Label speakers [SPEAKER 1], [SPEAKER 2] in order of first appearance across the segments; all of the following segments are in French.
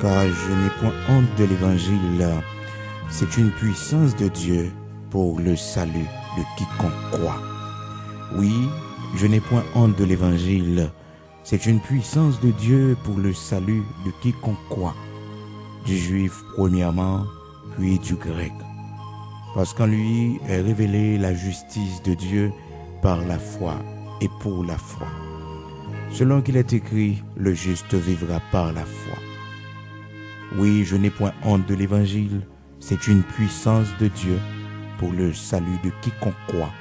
[SPEAKER 1] car je n'ai point honte de l'évangile. C'est une puissance de Dieu pour le salut de quiconque croit. Oui, je n'ai point honte de l'évangile. C'est une puissance de Dieu pour le salut de quiconque croit, du juif premièrement, puis du grec. Parce qu'en lui est révélée la justice de Dieu par la foi et pour la foi. Selon qu'il est écrit, le juste vivra par la foi. Oui, je n'ai point honte de l'évangile, c'est une puissance de Dieu pour le salut de quiconque croit,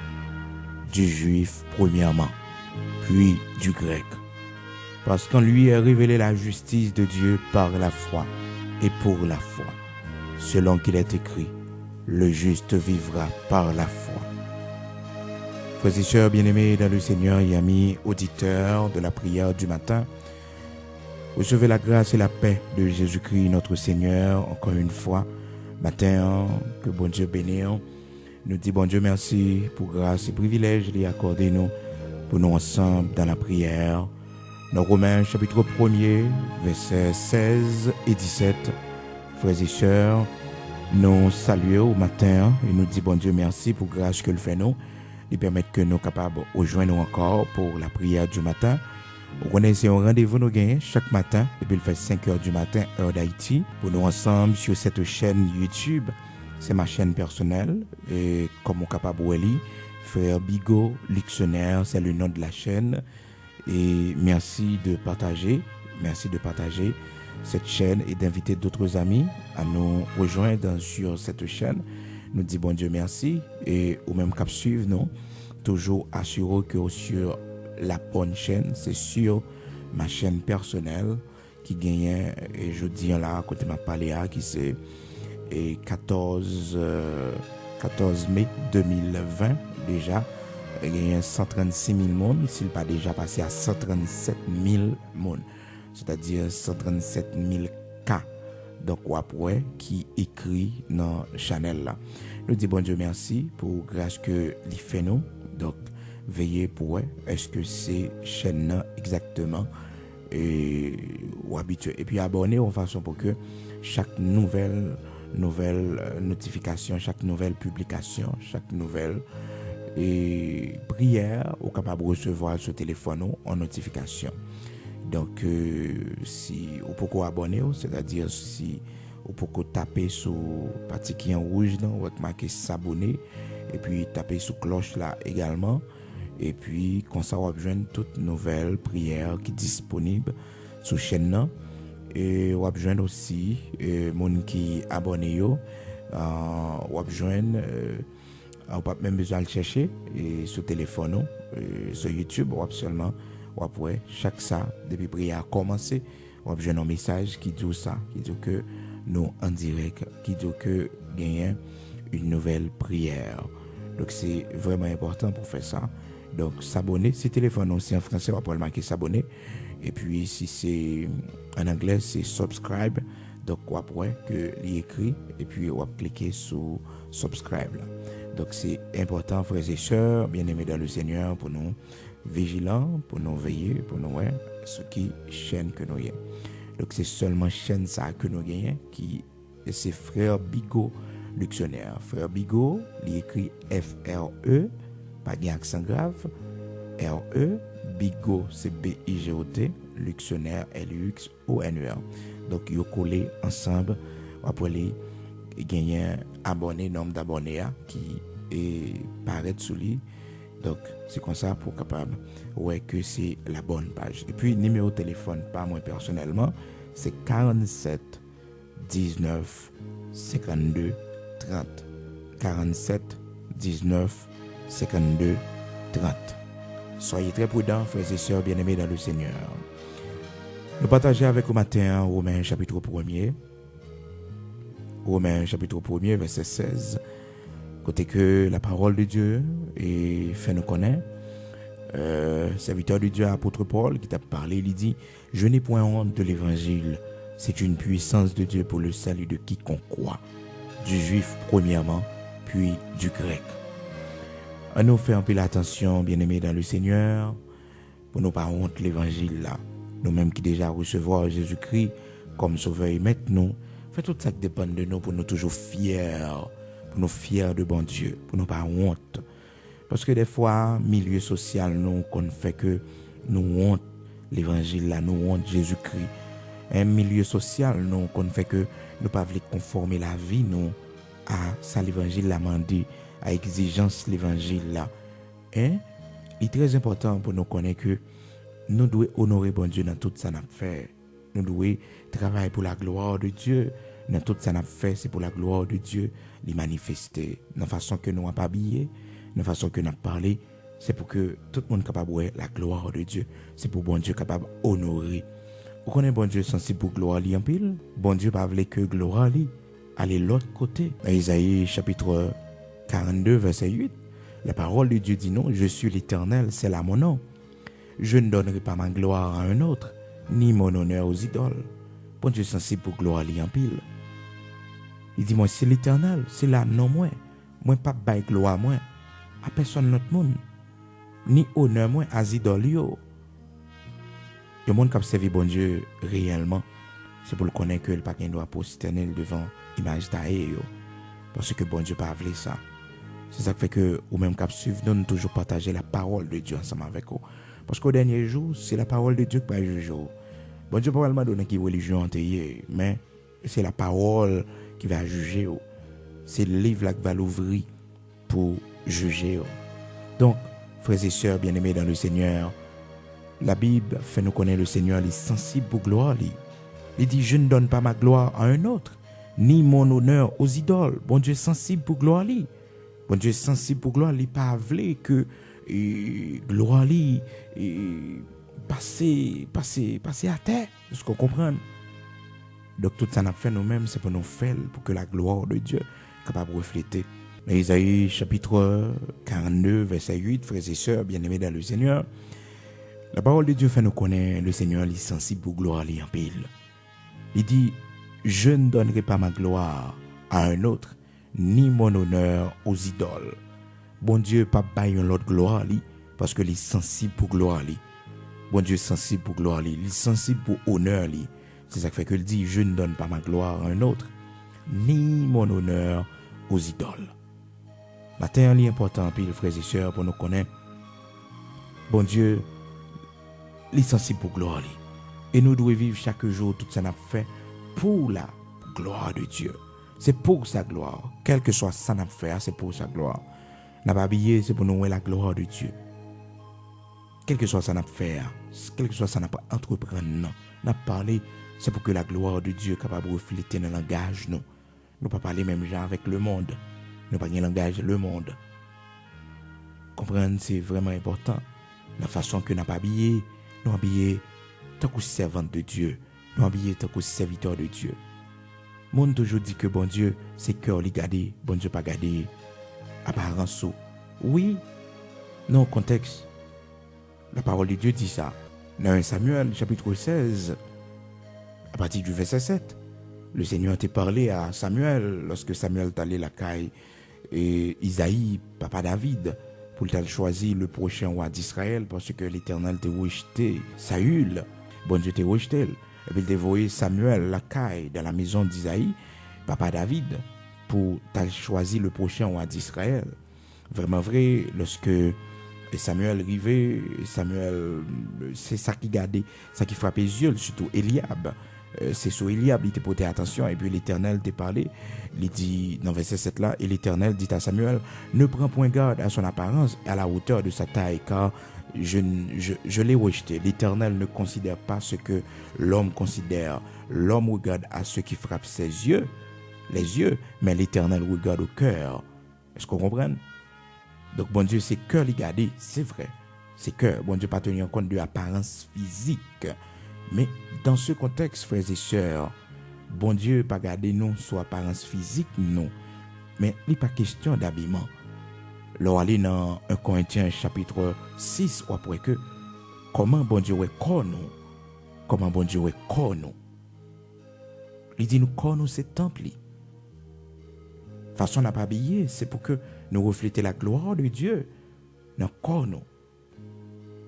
[SPEAKER 1] du juif premièrement, puis du grec. Parce qu'en lui est révélée la justice de Dieu par la foi et pour la foi. Selon qu'il est écrit, le juste vivra par la foi. Frères et sœurs bien-aimés dans le Seigneur et amis auditeurs de la prière du matin, recevez la grâce et la paix de Jésus-Christ notre Seigneur encore une fois. Matin, que bon Dieu bénisse. Nous dit bon Dieu merci pour grâce et privilège lui accordé nous pour nous ensemble dans la prière. Dans Romains chapitre 1er, versets 16 et 17, frères et sœurs, nous saluons au matin et nous dit bon Dieu merci pour grâce que le fait nous. Il permet que nous capables de rejoindre encore pour la prière du matin. Vous connaissez un rendez-vous nous gagnons chaque matin depuis le fait 5 heures du matin, heure d'Haïti, pour nous ensemble sur cette chaîne YouTube. C'est ma chaîne personnelle et comme on est capable de lire, Frère Bigot Dictionnaire, c'est le nom de la chaîne. Et merci de partager cette chaîne et d'inviter d'autres amis à nous rejoindre sur cette chaîne. Nous disons bon Dieu merci et au même cap suivre nous, toujours assurer que sur la bonne chaîne, c'est sur ma chaîne personnelle qui gagne et je dis là à côté de ma paléa qui c'est 14 mai 2020 déjà. Il y a 136 000 monde, s'il pas déjà passé à 137 000 monde, c'est-à-dire 137 000 cas. Donc, après, qui écrit dans la chaîne là. Nous disons bon Dieu merci pour grâce que il fait nous. Donc, veillez pour est-ce que c'est chaîne là exactement ou habitué. Et puis, abonnez en façon pour que chaque nouvelle notification, chaque nouvelle publication, chaque nouvelle et prière au capable de recevoir ce téléphone en notification. Donc si vous pouvez abonner, c'est-à-dire si vous pouvez taper sur partie qui est en rouge là, vous marquer s'abonner et puis taper sur cloche là également et puis comme ça vous avez besoin de toute nouvelle prière qui est disponible sur chaîne là et vous avez besoin aussi monde qui abonné yo vous avez besoin on pas même besoin de chercher et sur téléphone sur YouTube ou seulement ou après chaque ça depuis prière a commencé on a besoin d'un message qui dit ça qui dit que nous en direct qui dit que gagne une nouvelle prière. Donc c'est vraiment important pour faire ça. Donc s'abonner, si téléphone aussi en français on peut marquer s'abonner et puis si c'est en anglais c'est subscribe. Donc après que l'écrit et puis on va cliquer sur subscribe là. Donc c'est important frères et sœurs, bien-aimés dans le Seigneur, pour nous vigilants, pour nous veiller, pour nous ce qui chaîne que nous avons. Donc c'est seulement chaîne ça que nous avons qui c'est Frère Bigot Dictionnaire. Frère Bigot, il écrit F-R-E, pas d'accent grave, R-E, Bigot c'est B-I-G-O-T, Dictionnaire L-U-X-O-N-E-R. Donc ils collé ensemble après les gagner abonné nombre d'abonnés qui est paraît sous lui. Donc c'est comme ça pour capable que c'est la bonne page. Et puis numéro de téléphone pas moi personnellement, c'est 47 19 52 30. 47 19 52 30. Soyez très prudents frères et sœurs bien-aimés dans le Seigneur. Nous partageons avec au matin Romains chapitre 1er. Romains chapitre 1er, verset 16. Côté que la parole de Dieu est fait nous connaître. Serviteur de Dieu, apôtre Paul, qui t'a parlé, il dit, je n'ai point honte de l'évangile. C'est une puissance de Dieu pour le salut de quiconque croit. Du juif premièrement, puis du grec. On nous fait un peu l'attention, bien-aimés dans le Seigneur, pour nous pas honte l'évangile là. Nous-mêmes qui déjà recevoir Jésus-Christ comme sauveur et maître nous. Fait tout ça qui dépend de nous pour nous toujours fiers, pour nous fiers de bon Dieu, pour nous pas honte. Parce que des fois, milieu social nous qu'on fait que nous honte l'évangile là, nous honte Jésus-Christ. Un milieu social nous qu'on fait que nous pas voulons conformer la vie nous à ça l'évangile l'a mandé, à exigence l'évangile là. Hein? Il est très important pour nous connaître que nous devons honorer bon Dieu dans tout ça n'a fait. Nous devons travailler pour la gloire de Dieu. Dans tout ça n'a fait, c'est pour la gloire de Dieu les manifester. Dans la façon que nous n'avons pas habillé, dans la façon que nous avons parlé, c'est pour que tout le monde capable de voir la gloire de Dieu. C'est pour bon Dieu capable d'honorer. Vous connaissez bon Dieu sensible pour gloire en pile? Bon Dieu pas voulu que gloire aller l'autre côté. Dans Isaïe chapitre 42, verset 8, la parole de Dieu dit non, je suis l'Éternel, c'est là mon nom. Je ne donnerai pas ma gloire à un autre, ni mon honneur aux idoles. Bon Dieu sensible pour gloire en pile. Il dit moi c'est l'Éternel, c'est là non moi. Moi pas bail gloire moi à personne notre monde, ni honneur moi à idoles yo. Le monde qui a servi bon Dieu réellement, c'est pour le connaître que le pas doit prosterner devant image taillée parce que bon Dieu pas voulu ça. C'est ça qui fait que ou même cap suivre nous toujours partager la parole de Dieu ensemble avec vous. Parce qu'au dernier jour, c'est la parole de Dieu qui va juger. Bon Dieu pas vraiment donner qui religion entière, mais c'est la parole qui va juger. C'est le livre là qui va l'ouvrir pour juger. Donc, frères et sœurs bien-aimés dans le Seigneur, la Bible fait nous connaître le Seigneur, il est sensible pour gloire. Il dit, je ne donne pas ma gloire à un autre, ni mon honneur aux idoles. Bon Dieu est sensible pour gloire. Bon Dieu est sensible pour gloire. Il n'est pas avlé que gloire passer à terre. Est-ce qu'on comprend? Donc tout ça n'a fait nous-mêmes, c'est pour nous faire, pour que la gloire de Dieu soit capable de refléter. Dans Isaïe chapitre 42, verset 8, frères et sœurs, bien-aimés dans le Seigneur, la parole de Dieu fait nous connaître le Seigneur, il est sensible pour gloire en pile. Il dit, je ne donnerai pas ma gloire à un autre, ni mon honneur aux idoles. Bon Dieu pas bailler l'autre gloire parce que il est sensible pour gloire. Bon Dieu est sensible pour gloire, il est sensible pour honneur. C'est ça qui fait que il dit, je ne donne pas ma gloire à un autre, ni mon honneur aux idoles. Matin, il est important, puis les frères et sœurs, pour nous connaître. Bon Dieu, il est sensible pour gloire. Et nous devons vivre chaque jour tout ça n'a fait pour la gloire de Dieu. C'est pour sa gloire. Quel que soit ça n'a fait, c'est pour sa gloire. N'a pas habillé, c'est pour nous voir la gloire de Dieu. Quel que soit ça n'a fait, quel que soit ça n'a pas entreprendre, non. N'a parlé, c'est pour que la gloire de Dieu est capable de refléter dans le langage, nous. Nous pas parler même genre avec le monde. Nous pas un langage le monde. Comprendre, c'est vraiment important. La façon que nous pas habillé, nous habillé tant que servante de Dieu, nous habillé tant que serviteur de Dieu. Monde toujours dit que bon Dieu, c'est cœur li garder, bon Dieu pas garder apparence. Oui, non contexte. La parole de Dieu dit ça. Dans 1 Samuel chapitre 16, à partir du verset 7, le Seigneur t'a parlé à Samuel lorsque Samuel t'allait la caille et Isaïe, papa David, pour t'aller choisir le prochain roi d'Israël parce que l'Éternel t'a rejeté Saül, bon Dieu t'a rejeté. Et puis il t'a envoyé Samuel la caille dans la maison d'Isaïe, papa David, pour t'aller choisir le prochain roi d'Israël. Vraiment vrai, lorsque Samuel arrivait, Samuel, c'est ça qui gardait, ça qui frappait les yeux, surtout Eliab. C'est sur Eliab, il t'a porté attention, et puis l'Éternel t'a parlé. Il dit, dans verset 7 là, et l'Éternel dit à Samuel, ne prends point garde à son apparence, à la hauteur de sa taille, car je l'ai rejeté. L'Éternel ne considère pas ce que l'homme considère. L'homme regarde à ce qui frappe ses yeux, les yeux, mais l'Éternel regarde au cœur. Est-ce qu'on comprend? Donc, bon Dieu, c'est cœur les garder, c'est vrai. C'est cœur. Bon Dieu, pas tenir compte de l'apparence physique. Mais dans ce contexte, frères et sœurs, bon Dieu, pas garder nous sur apparence physique, non. Mais il n'est pas question d'habillement. Lors aller dans 1 Corinthiens chapitre 6, ou après que, comment bon Dieu reconnaît nous? Comment bon Dieu reconnaît nous? Il dit nous connaît c'est temple. Façon n'a pas habillé, c'est pour que nous refléter la gloire de Dieu dans le corps.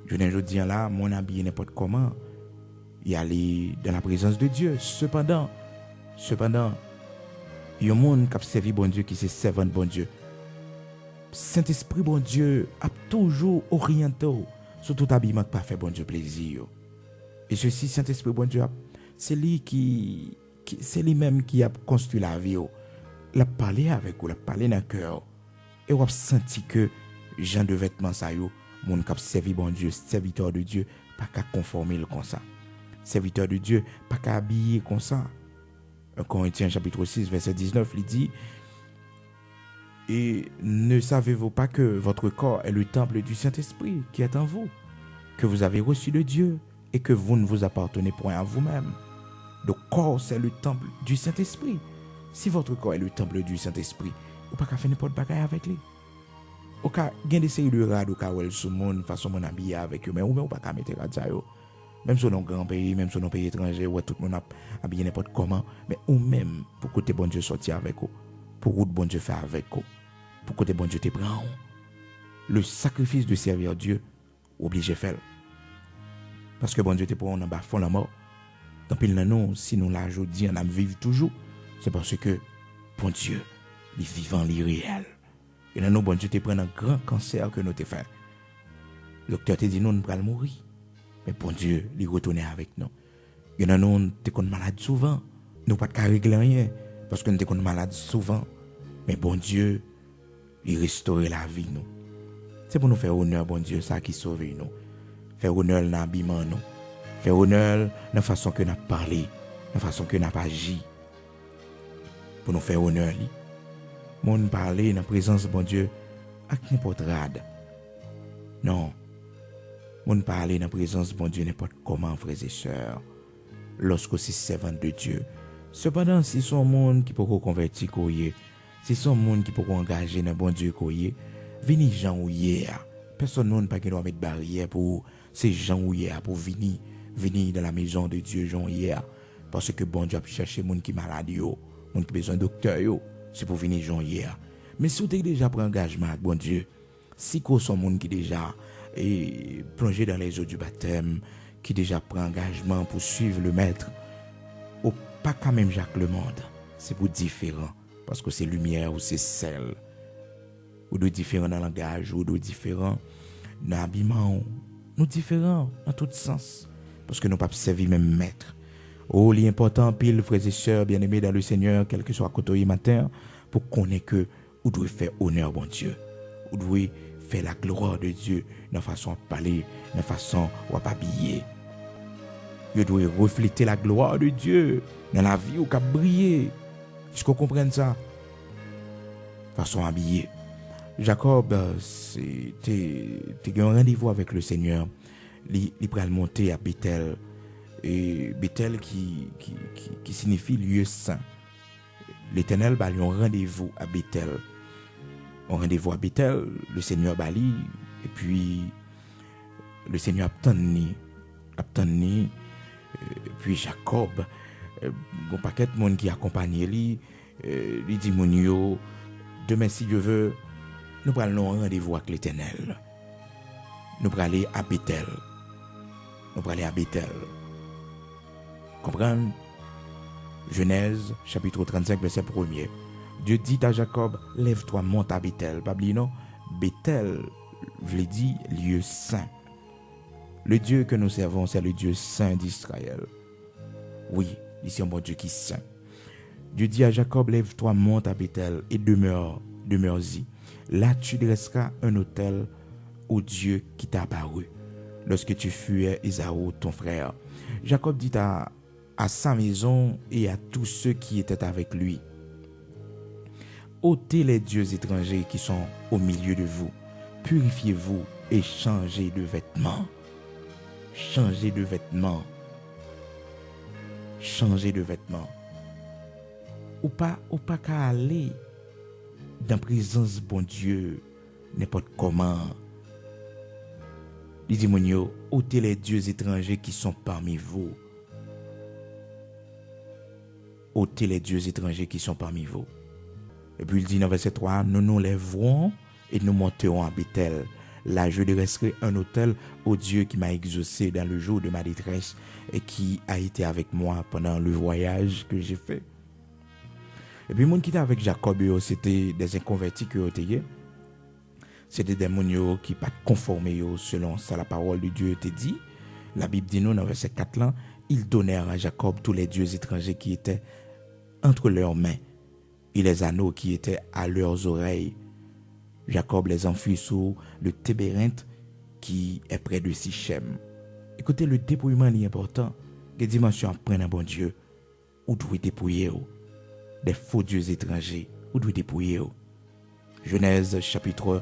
[SPEAKER 1] Je ne dis là, mon habillé n'importe comment. Il dit, nous connaissons, c'est temple. y aller dans la présence de Dieu. Cependant, il y a un monde qui a servi bon Dieu, qui s'est servant bon Dieu. Saint-Esprit bon Dieu a toujours orienté sur tout habillement qui pas fait bon Dieu plaisir. Et ceci, Saint-Esprit bon Dieu, c'est lui c'est lui-même qui a construit la vie. Il a parlé avec vous, il a parlé dans le cœur. Et vous avez senti que gens de vêtements ça yo, moun qui a servi bon Dieu, serviteur de Dieu, pas qu'à conformer comme ça. Serviteur de Dieu, pas qu'à habiller comme ça. 1 Corinthiens chapitre 6 verset 19, il dit: et ne savez-vous pas que votre corps est le temple du Saint-Esprit qui est en vous, que vous avez reçu de Dieu et que vous ne vous appartenez point à vous-même. Le corps, c'est le temple du Saint-Esprit. Si votre corps est le temple du Saint-Esprit, vous ne pouvez pas faire n'importe quoi avec lui. Vous pouvez essayer de regarder sur le monde, façon mon habillé avec eux, mais vous ne pouvez pas mettre ça. Même sur nos grands pays, même sur nos pays étrangers, où tout le monde a habillé n'importe comment, mais ou même pour côté bon Dieu sortir avec vous, pour route bon Dieu faire avec vous, pour côté bon Dieu te prend. Le sacrifice de servir Dieu, obligé de faire. Parce que bon Dieu te prend en bas fond la mort. Tant pis non, si nous la jodi, on a vivre toujours, c'est parce que bon Dieu, il est vivant, il est réel. Et non, bon Dieu te prend un grand cancer que nous te fait. Le docteur te dit non, nous allons mourir. Mais bon Dieu, il retourne avec nous. Et non, nous sommes malades souvent. Nous pas de régler rien. Parce que nous sommes malades souvent. Mais bon Dieu, il restaure la vie nous. C'est pour nous faire honneur, bon Dieu, ça qui sauve nous. Faire honneur dans l'habillement nous. Faire honneur dans la façon que nous avons parlé, dans la façon que nous avons agi. Pour nous faire honneur. Mon parler dans la présence de bon Dieu avec n'importe rade. Non. Mon parler dans la présence de bon Dieu n'importe comment, frères et sœurs. Lorsque c'est servant de Dieu. Cependant, si son monde qui peut convertir, si son monde qui peut engager dans bon Dieu, venez gens ou hier. Personne ne peut pas mettre barrière pour ces gens ou hier pour venir dans la maison de Dieu gens hier. Parce que bon Dieu a cherché les gens qui sont malades, les gens qui ont besoin de docteur, c'est pour venir gens hier. Mais si vous avez déjà pris engagement avec bon Dieu, si vous sont gens qui déjà plongé dans les eaux du baptême, qui déjà pris engagement pour suivre le maître, ou pas quand même Jacques le monde, c'est pour différent. Parce que c'est lumière ou c'est sel. Ou de différents dans le langage, ou de différents dans l'habillement. Nous différents dans tout sens. Parce que nous ne pouvons pas servir même maître. Oh, l'important, pile, frères et sœurs, bien-aimés dans le Seigneur, quel que soit côté matin, pour connaître que vous devez faire honneur, bon Dieu. Vous devez faire la gloire de Dieu dans la façon de parler, dans la façon de habiller. Vous devez refléter la gloire de Dieu dans la vie où vous briller. Est-ce que vous comprenez ça? Façon habillée. Jacob, c'était un rendez-vous avec le Seigneur. Il pourrait monter à Bethel. Et Bethel qui signifie lieu saint. L'Éternel a un rendez-vous à Bethel. Un rendez-vous à Bethel, le Seigneur Bali, et puis le Seigneur a tenu, puis Jacob, un paquet de monde qui accompagne lui, il dit mon yo, demain si Dieu veut, nous prenons un rendez-vous avec l'Éternel. Nous allons aller à Bethel. Nous allons aller à Bethel. Comprenez? Genèse, chapitre 35, verset 1er. Dieu dit à Jacob, lève-toi, monte à Bethel. Pas oublier, non? Bethel, je l'ai dit, lieu saint. Le Dieu que nous servons, c'est le Dieu saint d'Israël. Oui, ici un bon Dieu qui est saint. Dieu dit à Jacob, lève-toi, monte à Bethel et demeure-y. Là, tu dresseras un autel au Dieu qui t'a apparu lorsque tu fuyais Ésaü, ton frère. Jacob dit à sa maison et à tous ceux qui étaient avec lui, ôtez les dieux étrangers qui sont au milieu de vous, purifiez-vous et changez de vêtements. Changez de vêtements. Changez de vêtements. Ou pas qu'à aller dans la présence bon Dieu n'importe comment. Il dit, mon ôtez les dieux étrangers qui sont parmi vous. Ôtez les dieux étrangers qui sont parmi vous. Et puis il dit dans verset 3, nous nous lèverons et nous monterons à Bethel, là je dresserai un autel au Dieu qui m'a exaucé dans le jour de ma détresse et qui a été avec moi pendant le voyage que j'ai fait. Et puis, les gens qui étaient avec Jacob, c'était des inconvertis qui étaient. C'était des gens qui ne pas conformés selon ça, la parole de Dieu te dit. La Bible dit nous, dans verset 4 là, ils donnèrent à Jacob tous les dieux étrangers qui étaient entre leurs mains et les anneaux qui étaient à leurs oreilles. Jacob les enfuit sous le Tébérinthe qui est près de Sichem. Écoutez, le dépouillement est important. Les dimensions apprennent un bon Dieu. Où doit dépouiller des faux dieux étrangers? Où doit dépouiller? Genèse chapitre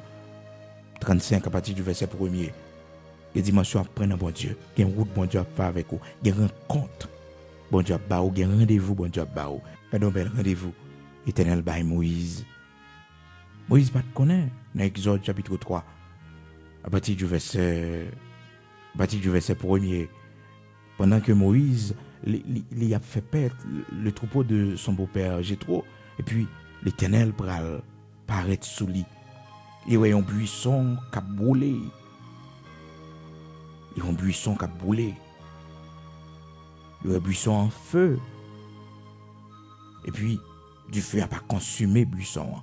[SPEAKER 1] 35 à partir du verset 1er. Les dimensions apprennent un bon Dieu. Il y a une route bon Dieu à faire avec vous. Il y a une rencontre bon Dieu à faire. Il y a un rendez-vous bon Dieu à faire. Pendant un rendez-vous éternel by Moïse. Moïse pas te connaît. Dans Exode chapitre 3 à partir du verset 1er. Pendant que Moïse il a fait perdre le troupeau de son beau-père Jéthro, et puis l'Éternel paraît sous lui. Il y a un buisson qui a brûlé. Il y a un buisson qui a brûlé. Il y a un buisson en feu. Et puis, du feu n'a pas consumé le buisson.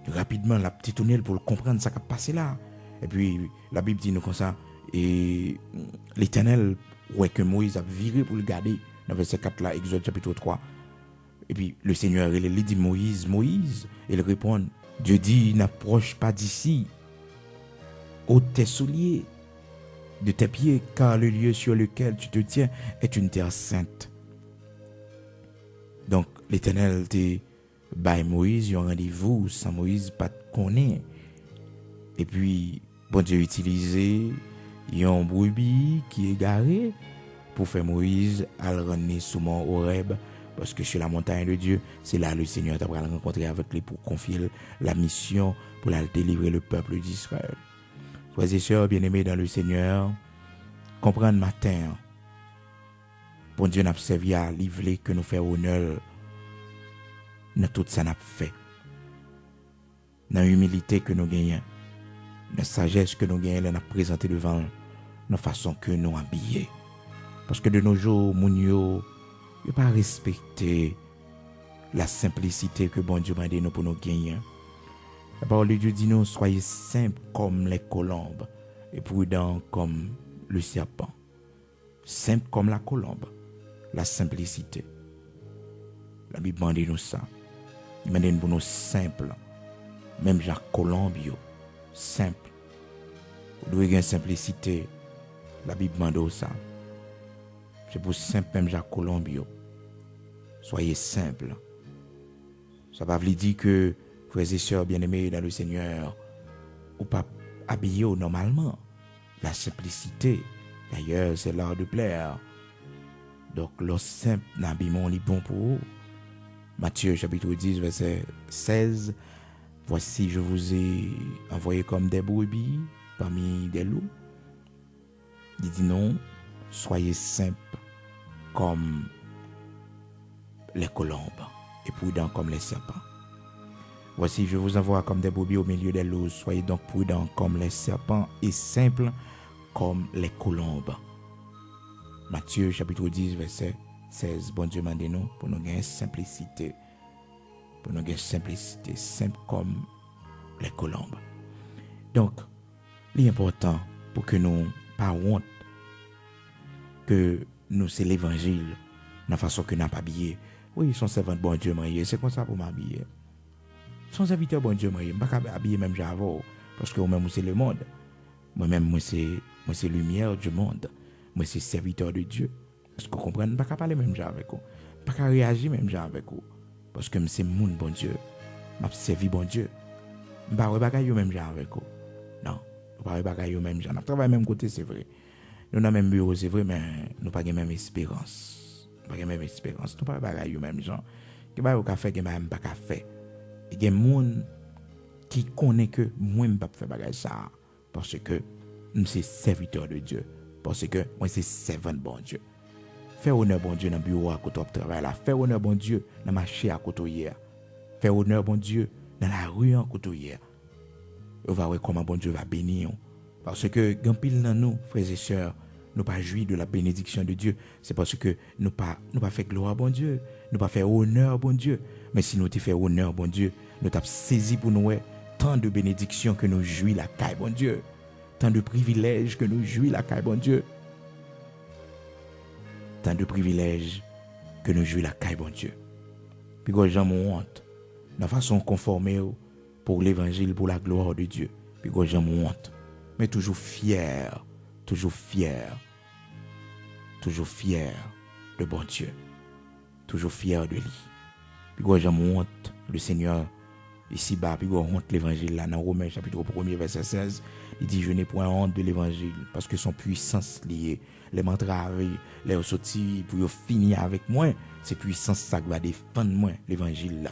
[SPEAKER 1] Rapidement, la petite tunnel pour comprendre ça qui a passé là. Et puis, la Bible dit nous comme ça. Et l'Éternel, ouais, que Moïse a viré pour le garder. Dans verset 4 là, Exode chapitre 3. Et puis, le Seigneur, il dit Moïse, Moïse. Et il répond, Dieu dit, n'approche pas d'ici. Ôte tes souliers de tes pieds, car le lieu sur lequel tu te tiens est une terre sainte. Donc, l'Éternel dit, by Moïse, il y a un rendez-vous, sans Moïse, pas de connaître. Et puis, bon Dieu utilisé, il y a un brebis qui est garé pour faire Moïse à le ramener sous mon Horeb, parce que sur la montagne de Dieu, c'est là le Seigneur t'a rencontré avec lui pour confier la mission pour la délivrer le peuple d'Israël. Frères et sœurs bien-aimés dans le Seigneur, comprendre matin, bon Dieu n'a pas servi à livrer que nous faisons honneur dans tout ça n'a fait. Dans l'humilité que nous gagnons, la sagesse que nous gagnons, nous présenté devant la façon que nous habillons. Parce que de nos jours, moun yo, ne pas respecter la simplicité que bon Dieu m'a dit nous pour nous gagner. La parole de Dieu dit nous, soyez simples comme les colombes et prudents comme le serpent. Simple comme la colombe, la simplicité. La Bible m'a dit nous ça. Il m'a dit pour nous simples. Même Jacques Colombe, simple. Vous devez gagner simplicité. La Bible m'a dit ça. C'est pour simple même Jacques Colombe. Soyez simple. Ça va vous dire que frères et sœurs bien-aimés dans le Seigneur, ou pas habillés normalement. La simplicité, d'ailleurs, c'est l'art de plaire. Donc, le simple l'habillement est bon pour vous. Matthieu chapitre 10, verset 16. Voici, je vous ai envoyé comme des brebis parmi des loups. Il dit non, soyez simples comme les colombes et prudents comme les serpents. Voici, je vous envoie comme des brebis au milieu des loups. Soyez donc prudents comme les serpents et simples comme les colombes. Matthieu chapitre 10, verset 16. Bon Dieu m'a dit nous pour nous gagner simplicité. Pour nous gagner simplicité, simple comme les colombes. Donc, l'important pour que nous pas honte que nous c'est l'évangile, la façon que nous pas habillé. Oui, son servant bon Dieu marié, c'est comme ça pour m'habiller. Son serviteur bon Dieu marié, pas habiller même j'avais parce que moi-même c'est le monde. Moi-même moi c'est lumière du monde. Moi c'est serviteur de Dieu. Parce que vous comprenez, pas parler même genre avec vous. Pas réagir même genre avec vous. Parce que c'est mon bon Dieu. M'a servi bon Dieu. Pas bagaille même genre avec vous. Non, pas bagaille même genre. On travaille même côté, c'est vrai. Nous dans même bureau, c'est vrai, mais nous pas même espérance. Pas même espérance. Nous pas bagaille même genre. Que ba au café que même pas café. Il y a des gens qui connaît que moi je pas faire bagaille ça parce que je suis serviteur de Dieu. Parce que moi c'est servant bon Dieu. Fais honneur bon Dieu dans le bureau à côté de travail là. Fais honneur bon Dieu dans le marché à côté hier. Fais honneur bon Dieu dans la rue à côté hier. on va voir comment bon Dieu va bénir. Parce que, grand pile dans nous, frères et sœurs, nous pas jouir de la bénédiction de Dieu. C'est parce que nous pas fait gloire à bon Dieu. Nous pas fait honneur à bon Dieu. Mais si nous te fait honneur à bon Dieu, nous t'avons saisi pour nous tant de bénédictions que nous jouis la caille bon Dieu. Tant de privilèges que nous jouis la caille bon Dieu. Tant de privilèges que nous jouis la caille bon Dieu. Puis quand j'en honte, de façon conformée pour l'évangile, pour la gloire de Dieu. Puis quand j'en honte, mais toujours fier de bon Dieu, toujours fier de lui. Puis quand j'en honte, le Seigneur, ici-bas, puis quand honte l'évangile, là, dans Romains chapitre 1er, verset 16, il dit, je n'ai point honte de l'évangile, parce que son puissance liée, les m'entraver, les sortir, pour finir avec moi, c'est puissance ça qui va défendre moi, l'évangile là.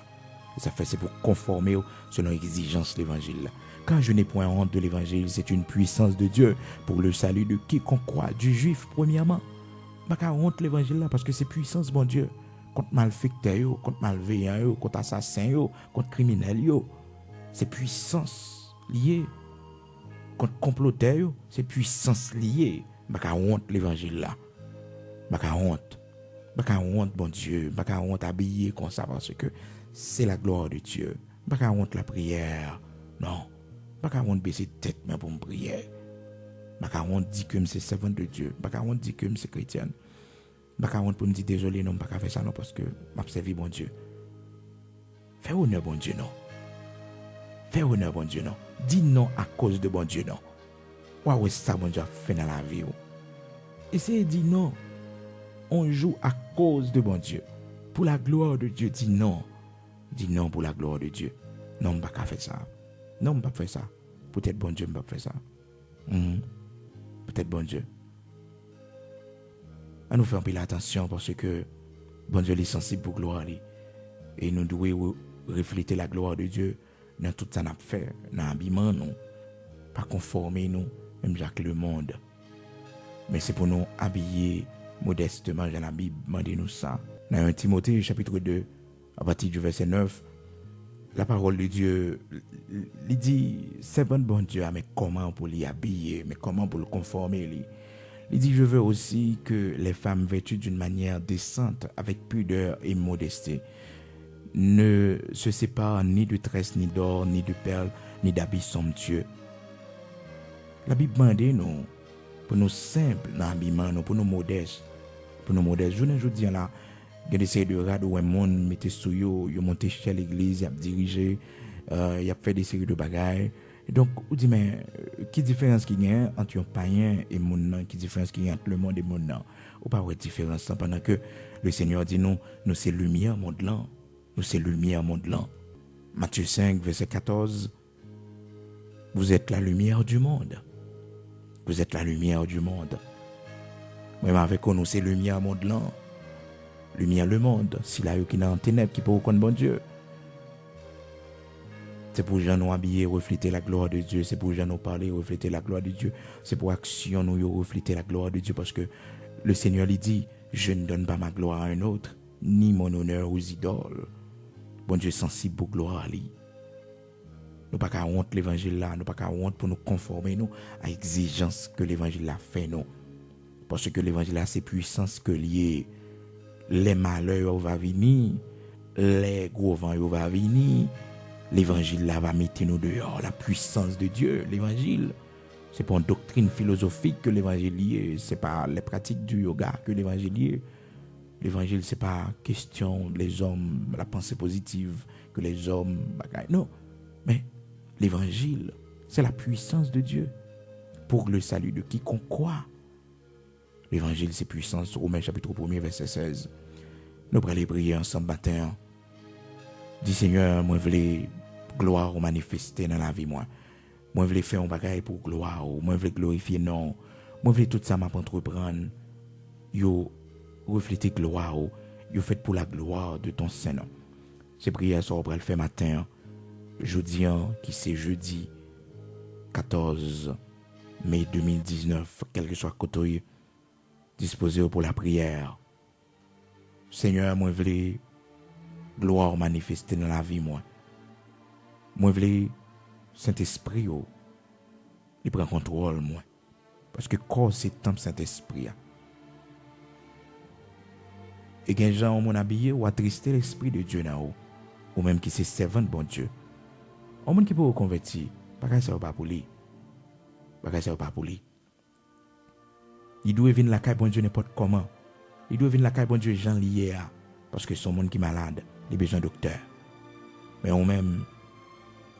[SPEAKER 1] Et ça fait, c'est pour conformer selon l'exigence de l'évangile là. Quand je n'ai point honte de l'évangile, c'est une puissance de Dieu pour le salut de quiconque croit, du juif premièrement. Je n'ai pas honte de l'évangile là parce que c'est puissance, bon Dieu, contre malfecteurs, contre malveillants, contre assassins, contre criminels. C'est puissance liée. Contre comploteurs, c'est puissance liée. Je n'ai pas honte de l'évangile là. Je n'ai pas honte. Je n'ai pas honte, bon Dieu. Je n'ai pas honte habillé comme ça parce que c'est la gloire de Dieu. Je n'ai pas honte la prière. Non. Pas qu'à honte baisser tête mais pour me prier. Pas qu'à honte dire que c'est servant de Dieu. Pas qu'à honte dire que c'est chrétien. Pas qu'à honte pour me dire désolé non pas qu'à faire ça non parce que m'a servi bon Dieu. Fais honneur bon Dieu non. Fais honneur bon Dieu non. Dis non à cause de bon Dieu non. Ouais ça bon Dieu a fait dans la vie. Essayez de dire non. On joue à cause de bon Dieu. Pour la gloire de Dieu, dis non. Dis non pour la gloire de Dieu. Non pas qu'à faire ça. Non, je ne peux pas faire ça. Peut-être bon Dieu, je ne peux pas faire ça. Peut-être bon Dieu. À nous faire un peu l'attention parce que bon Dieu est sensible pour gloire. Et nous devons refléter la gloire de Dieu dans tout ça qu'on a fait, dans l'habillement, nous. Pas conformer nous, même Jacques le monde. Mais c'est pour nous habiller modestement dans la Bible, demandez-nous ça. Dans 1 Timothée, chapitre 2, à partir du verset 9, la parole de Dieu, il dit, c'est bon Dieu, mais comment pour l'y habiller, mais comment pour le conformer. Il dit, je veux aussi que les femmes vêtues d'une manière décente, avec pudeur et modestie, ne se séparent ni de tresses, ni d'or, ni de perles, ni d'habits somptueux. La Bible demande nous, pour nous simples dans l'habillement, pour nous modestes. Pour nous modestes. Je ne dis là, il y a des séries de rades où un monde mettait sous yo, il monté chez l'église, il a dirigé, il a fait des séries de bagailles. Donc, on dit, mais, qui différence qu'il y a entre un païen et mon nom, qui différence qu'il y a entre le monde et mon nom? Ou pas de différence, pendant que le Seigneur dit, nous c'est lumière, monde là. Nous c'est lumière, monde là. Matthieu 5, verset 14. Vous êtes la lumière du monde. Vous êtes la lumière du monde. Même avec nous, c'est lumière, monde là. Lumière le monde. Si là, qui est dans ténèbres, qui peut reconnaître bon Dieu. C'est pour gens nous habiller, refléter la gloire de Dieu. C'est pour gens nous parler, refléter la gloire de Dieu. C'est pour action nous refléter la gloire de Dieu. Parce que le Seigneur lui dit, je ne donne pas ma gloire à un autre, ni mon honneur aux idoles. Bon Dieu est sensible pour gloire à lui. Nous pas qu'à honte l'évangile là, nous pas qu'à honte pour nous conformer nous à l'exigence que l'évangile là fait nous. Parce que l'évangile là c'est puissance que lié. Les malheurs vont venir, les gros vents vont venir. L'évangile là va mettre nous dehors, la puissance de Dieu, l'évangile. C'est pas une doctrine philosophique que l'évangile lié, c'est pas les pratiques du yoga que l'évangile lié. L'évangile c'est pas question les hommes, la pensée positive que les hommes non, mais l'évangile c'est la puissance de Dieu pour le salut de quiconque croit. L'évangile c'est puissance. Romains chapitre 1er verset 16. Nous allons prier ensemble matin. Dis Seigneur, moi je veux gloire ou manifester dans la vie moi. Moi je veux faire un bagage pour gloire, moi je veux glorifier non. Moi je veux tout ça m'a entreprendre. Yo refléter gloire, yo fait pour la gloire de ton Saint-Nom. C'est prière ça on va le faire matin. Jeudi qui c'est jeudi 14 mai 2019, quel que soit côté disposé pour la prière. Seigneur, moi je veux gloire manifester dans la vie moi. Moi je veux Saint-Esprit, il prend contrôle, moi. Parce que corps, c'est temple Saint-Esprit. Et quand gens ont habillé ou attristé l'Esprit de Dieu dans ou même qui c'est servant de bon Dieu. Un monde qui peut reconvertir, pas ça pas pour lui. Pas ça pas pour lui. Il doit venir la caille bon Dieu n'importe comment. Il doit venir la caille bon Dieu gens liés à parce que son monde qui malade, il a besoin de docteur. Mais on même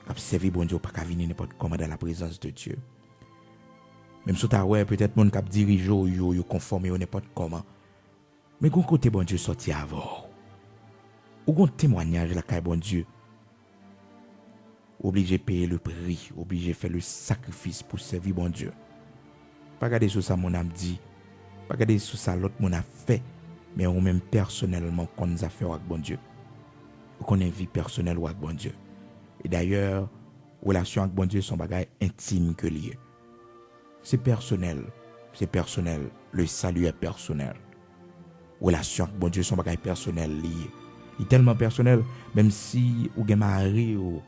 [SPEAKER 1] cap servir bon Dieu pas qu'à venir n'importe comment dans la présence de Dieu. Même si ta ouais peut-être monde cap dirige yo conforme n'importe comment. Mais gon côté bon Dieu sorti avant. Ou gon témoignage la caille bon Dieu. Obligé payer le prix, obligé faire le sacrifice pour servir bon Dieu. Pas regarder sur ça mon âme dit, pas regarder sur ça l'autre mon a fait, mais on même personnellement qu'on nous a fait avec bon Dieu. Ou qu'on a une vie personnelle avec bon Dieu. Et d'ailleurs, relation avec bon Dieu sont bagages intimes que lié. C'est personnel, le salut est personnel. Relation avec bon Dieu sont bagages personnels liés. Il est tellement personnel, même si ou gen mari ou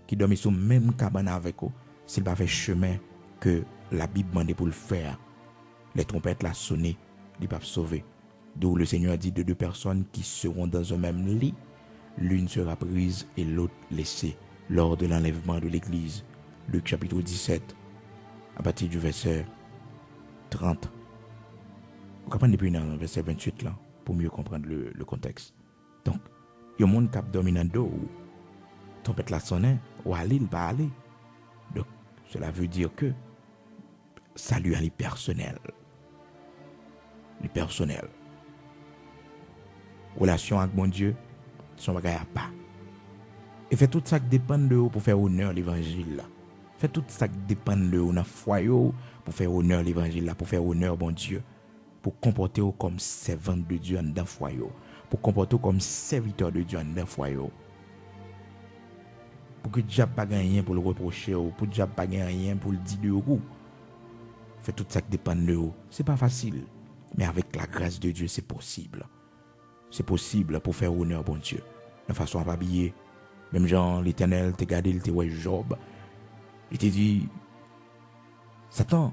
[SPEAKER 1] qui dormi sur même cabane avec vous, s'il va faire chemin que la Bible demande pour le faire, les trompettes la sonner, il va sauver. D'où le Seigneur dit de deux personnes qui seront dans un même lit, l'une sera prise et l'autre laissée lors de l'enlèvement de l'Église. Luc chapitre 17, à partir du verset 30. Vous comprenez depuis dans le verset 28 là, pour mieux comprendre le contexte. Donc, il y a un monde qui a dormi dans le dos, trompette la sonner, ou aller, il va aller. Donc, cela veut dire que salut à les personnel. Les personnels. Relation avec mon Dieu, son bagage à pas. Et fait tout ça qui dépend de vous pour faire honneur à l'évangile. Fait tout ça qui dépend de vous dans le foyer pour faire honneur à l'évangile, pour faire honneur à mon Dieu. Pour comporter comme servant de Dieu dans le foyer. Pour comporter comme serviteur de Dieu dans le foyer. Pour que Dieu pas rien pour le reprocher, pour que Dieu pas rien pour le dire de vous. Fait tout ça qui dépend de vous. C'est pas facile. Mais avec la grâce de Dieu, c'est possible. C'est possible pour faire honneur à bon Dieu. De façon à pas habiller. Même genre, l'Éternel t'a gardé, il t'a ouais Job. Il t'a dit, Satan,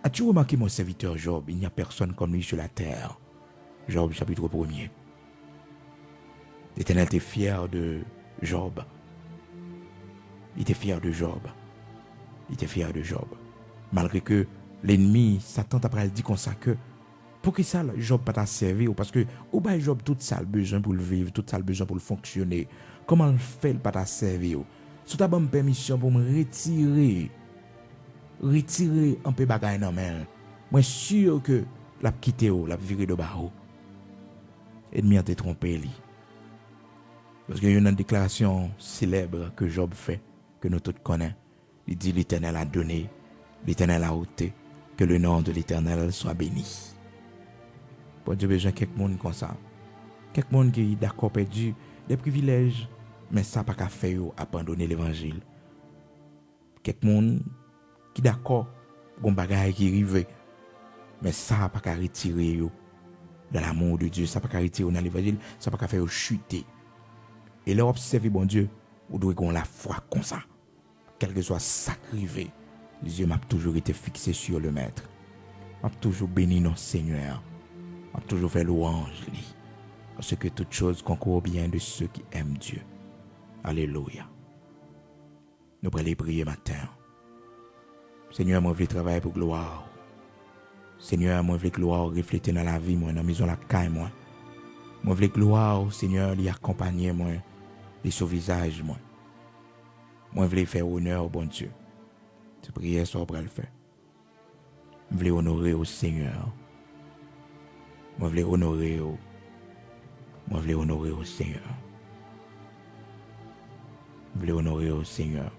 [SPEAKER 1] as-tu remarqué mon serviteur Job? Il n'y a personne comme lui sur la terre. Job, chapitre 1er. L'Éternel était fier de Job. Il était fier de Job. Il était fier de Job. Malgré que l'ennemi, Satan t'a dit comme ça que pour que ça, Job pas t'a servi parce que ou bah Job tout ça le besoin pour le vivre, tout ça le besoin pour le fonctionner. Comment le fait pas t'a servi? Si t'as bonne permission pour me retirer un peu bagaille dans main. Moi sûr que l'a quitté l'a viré de bas. Ennemi a été trompé lui. Parce qu'il y a une déclaration célèbre que Job fait, que nous tous connaissons. Il dit l'Éternel a donné, l'Éternel a ôté, que le nom de l'Éternel soit béni. Bon Dieu besoin de quelqu'un comme ça. Quelqu'un qui est d'accord perdu des privilèges, mais ça n'a pas qu'à faire abandonner l'évangile. Quelqu'un qui est d'accord pour un bagage qui arrive, mais ça n'a pas qu'à retirer dans l'amour de Dieu, ça n'a pas qu'à retirer dans l'évangile, ça n'a pas qu'à faire chuter. Et là, observer bon Dieu, vous devez avoir la foi comme ça. Quel que soit sacrifié, les yeux m'ont toujours été fixés sur le Maître. M'a toujours béni notre Seigneur. M'a toujours fait louange lui. Parce que toute chose concourt au bien de ceux qui aiment Dieu. Alléluia. Nous allons prier matin. Seigneur, moi je veux travailler pour gloire. Seigneur, moi je veux gloire refléter dans la vie, moi, dans la maison, la caille, moi. Moi je veux gloire, Seigneur, lui accompagner, moi, les sauvisages, moi. Moi je veux faire honneur au bon Dieu. C'est prière ça pour le faire. Je veux honorer au Seigneur. Moi je veux honorer au Seigneur. Je veux honorer au Seigneur.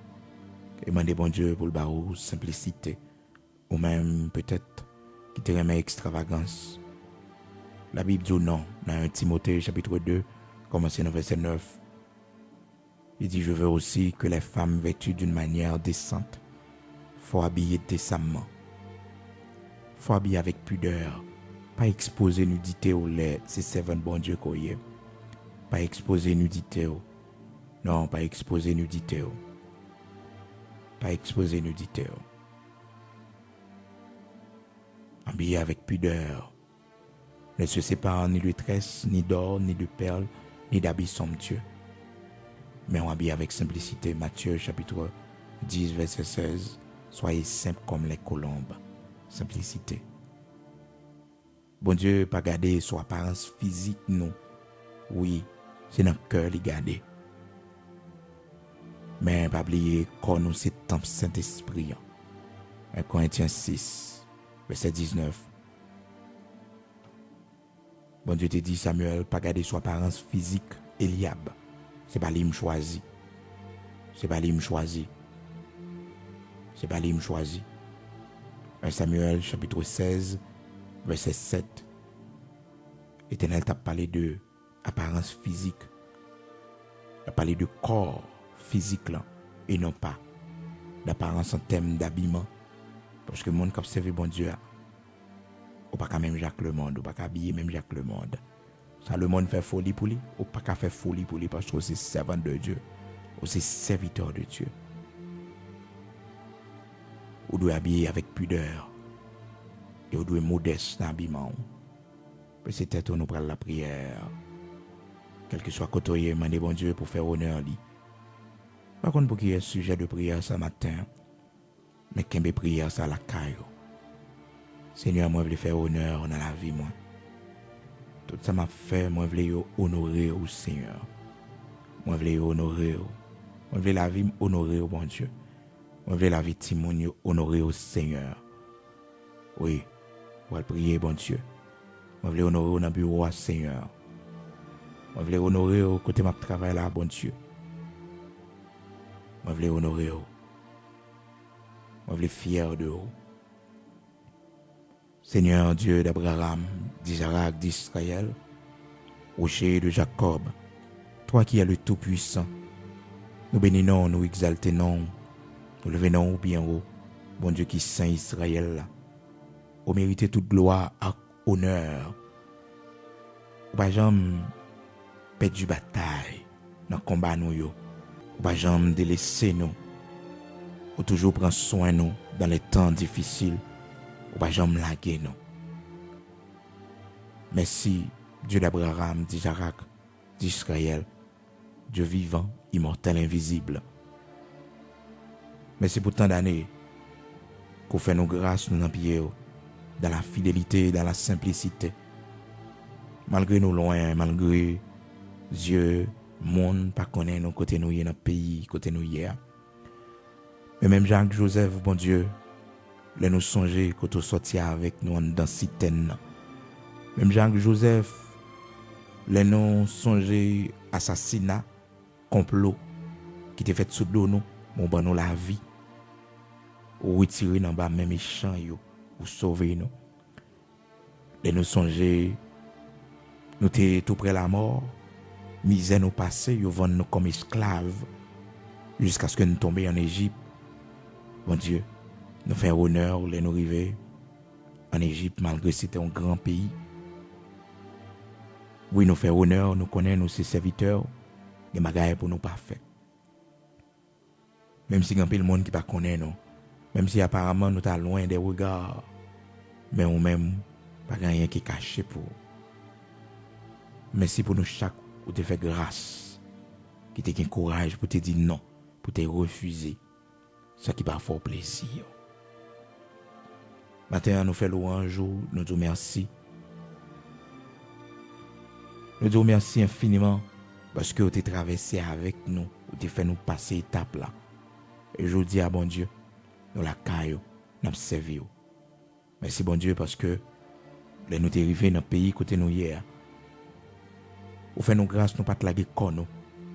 [SPEAKER 1] Et demander bon Dieu pour le barreau, simplicité. Ou même peut-être qui te remet extravagance. La Bible dit non. Dans 1 Timothée chapitre 2, commencé dans verset 9. Il dit, je veux aussi que les femmes vêtues d'une manière décente, faut habiller décemment. Faut habiller avec pudeur. Pas exposer nudité au lait, c'est servant bon Dieu qu'on y est. Pas exposer nudité. Non, pas exposer nudité. pas exposer nudité. Habillé avec pudeur, ne se sépare ni de tresse, ni d'or, ni de perles, ni d'habits somptueux. Mais on habille avec simplicité. Matthieu chapitre 10, verset 16. Soyez simples comme les colombes. Simplicité. Bon Dieu, pas garder son apparence physique, non. Oui, c'est dans le cœur les garder. Mais pas oublier qu'on nous c'est temple Saint-Esprit. 1 Corinthiens 6, verset 19. Bon Dieu te dit, Samuel, pas garder son apparence physique, Eliab. C'est pas lui me choisi. C'est pas lui me choisi. C'est pas lui me choisi. 1 Samuel chapitre 16, verset 7. L'Éternel t'a parlé de apparence physique. Il a parlé de corps physique là, et non pas d'apparence en termes d'habillement. Parce que le monde qui observe bon Dieu, ou pas même Jacques le monde, ou pas habiller même Jacques le monde. Ça le monde fait folie pour lui, ou pas faire folie pour lui parce que c'est servant de Dieu, ou c'est serviteur de Dieu. Ou doit habiller avec pudeur, et ou doit être modeste dans l'habillement. Peut-être nous prenons la prière, quel que soit côté, demander bon Dieu pour faire honneur à lui. Par contre, pour qu'il y ait un sujet de prière ce matin, mais qu'il y ait prière ça à la caille. Seigneur, moi, je veux faire honneur dans la vie, moi. Tout ça m'a fait, moi, je veux honorer au Seigneur. Moi, je veux honorer. Moi, je veux la vie honorer au bon Dieu. Moi, je veux la vie Timon honorer au Seigneur. Oui, on va prier, bon Dieu. Moi, je veux honorer dans le bureau au Seigneur. Moi, je veux honorer au côté de ma travail là, bon Dieu. Moi, je veux honorer. Moi, je veux fier de vous. Seigneur Dieu d'Abraham, d'Isaac, d'Israël, rocher de Jacob, toi qui es le Tout-Puissant, nous bénissons, nous exaltons, nous levons bien haut, bon Dieu qui saint Israël, au mériter toute gloire et honneur. Ou pas jamais perdre du bataille dans le combat nous yo. Ou pas jamais délaisser nous. Ou toujours prendre soin de nous dans les temps difficiles. Ou pas jamais laguer nous. Merci, Dieu d'Abraham, d'Isaac, d'Israël, Dieu vivant, immortel, invisible. Merci pour tant d'années qu'on fait nos grâces, nous en dans la fidélité, dans la simplicité. Malgré nous loin, malgré Dieu, monde, pas connaît nous côté nous y dans le pays, côté nous hier. Mais même Jacques Joseph, bon Dieu, les nous songer quand on sortit avec nous dans citerne. Même Jacques Joseph, les nous songer assassinat, complot qui était fait sous dos nous, bon ben nous la vie. Ou retirer dans bas même méchant yo, ou sauver nous. Les nous songer nous t'es tout près la mort, misère nous passer, yo vend nous comme esclaves jusqu'à ce que nous tombions en Égypte. Bon Dieu, nous faire honneur, les nous arriver en Égypte, malgré que c'était un grand pays. Oui, nous faire honneur, nous connaissons nos serviteurs, des bagailles pour nous pas faire. Même si il y a un peu de monde qui ne connaît nous, même si apparemment nous sommes loin des regards, mais on même pas rien qui est caché pour. Merci pour nous chaque ou te fait grâce, qui te gain courage pour te dire non, pour te refuser, ce qui va faire plaisir. Maintenant, nous faisons louange, nous disons merci. Nous disons merci infiniment parce que vous avez traversé avec nous, vous avez fait nous passer étape là. Et je dis à bon Dieu, nous la caillons, nous avons servi. Merci bon Dieu parce que nous sommes arrivés dans le pays côté nous hier. Vous faites nous grâce, nous pas te laguer comme nous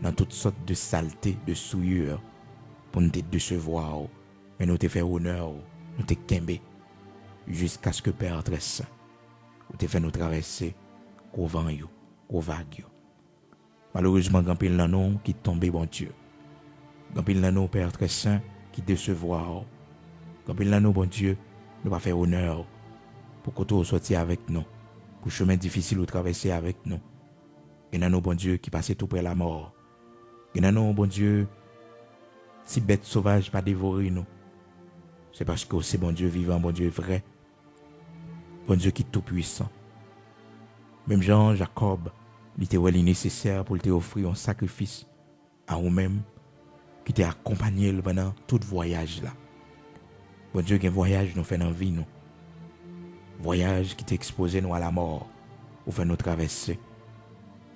[SPEAKER 1] dans toutes sortes de saletés, de souillures pour nous décevoir. Mais nous te fait honneur, nous te kembe jusqu'à ce que Père très saint. Vous te fait nous traverser au vent, au vague. Malheureusement, grand pile dans nous qui tombe, bon Dieu. Grand pile dans nous, Père très saint, qui décevoir. Grand pile dans nous, bon Dieu, nous va faire honneur pour que tu sortir avec nous, pour chemin difficile ou traverser avec nous. Et dans nous, bon Dieu, qui passait tout près de la mort. Et dans nous, bon Dieu, si bête sauvage pas dévorer nous, c'est parce que c'est bon Dieu vivant, bon Dieu vrai, bon Dieu qui est tout puissant. Même Jean, Jacob, il était nécessaire pour te offrir un sacrifice à vous-même qui t'a accompagné pendant tout voyage là. Bon Dieu, qu'un voyage nous fait dans la vie nous. Voyage qui t'expose nous à la mort, ou fait nous traverser.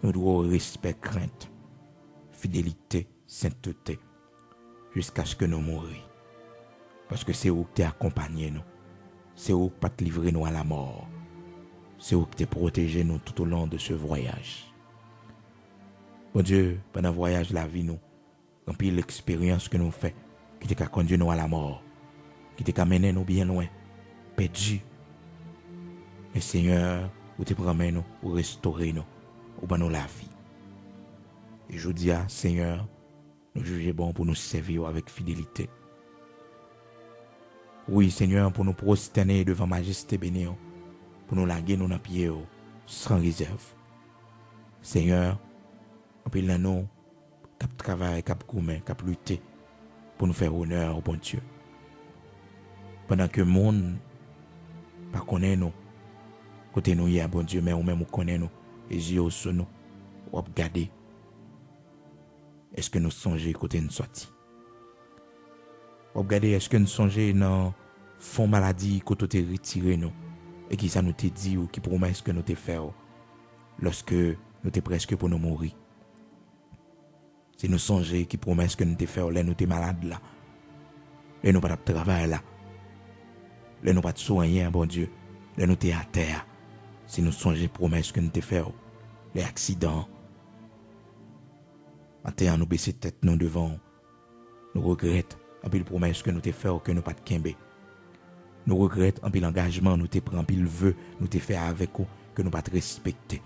[SPEAKER 1] Nous devons respect, crainte, fidélité, sainteté, jusqu'à ce que nous mourions. Parce que c'est où que tu accompagné nous. C'est où que pas te livrer nous à la mort. C'est où que tu protégé nous tout au long de ce voyage. Bon Dieu, pendant le voyage de la vie, nous, remplis l'expérience que nous faisons, qui t'a conduit nous à la mort, qui t'a mené nous bien loin, perdu. Mais Seigneur, où tu promets nous, ou restaurer nous, ou ban nous la vie. Et je dis à Seigneur, nous juger bon pour nous servir avec fidélité. Oui, Seigneur, pour nous prosterner devant majesté bénie, pour nous laguer nous dans pied sans réserve. Seigneur, en pile dans nous, cap travail, cap gourmet, cap lutter pour nous faire honneur au bon Dieu. Pendant que le monde pas connaît nous, côté nous y a bon Dieu, mais ou même nous connaît nous, et yeux sur nous, ou regarder. Est-ce que nous songeons côté nous sorti? Ou regarder, est-ce que nous songeons dans fond maladie côté te retiré nous, et qui ça nous te dit ou qui promet ce que nous te fait lorsque nous te presque pour nous mourir? Si nous songeons qui promet ce que nous te fait là, nous te malade là, là nous pas de travail là, là nous pas de soigner, bon Dieu, là nous te à terre. Si nous songeons promesses que nous te fait, les accidents, maintenant nous baisser tête nous devant, nous regrettons un peu les promesses que nous te fait que nous pas de kembe. Nous regrettons un peu l'engagement nous te prend, un peu le vœu nous te fait avec vous que nous pas te respecter.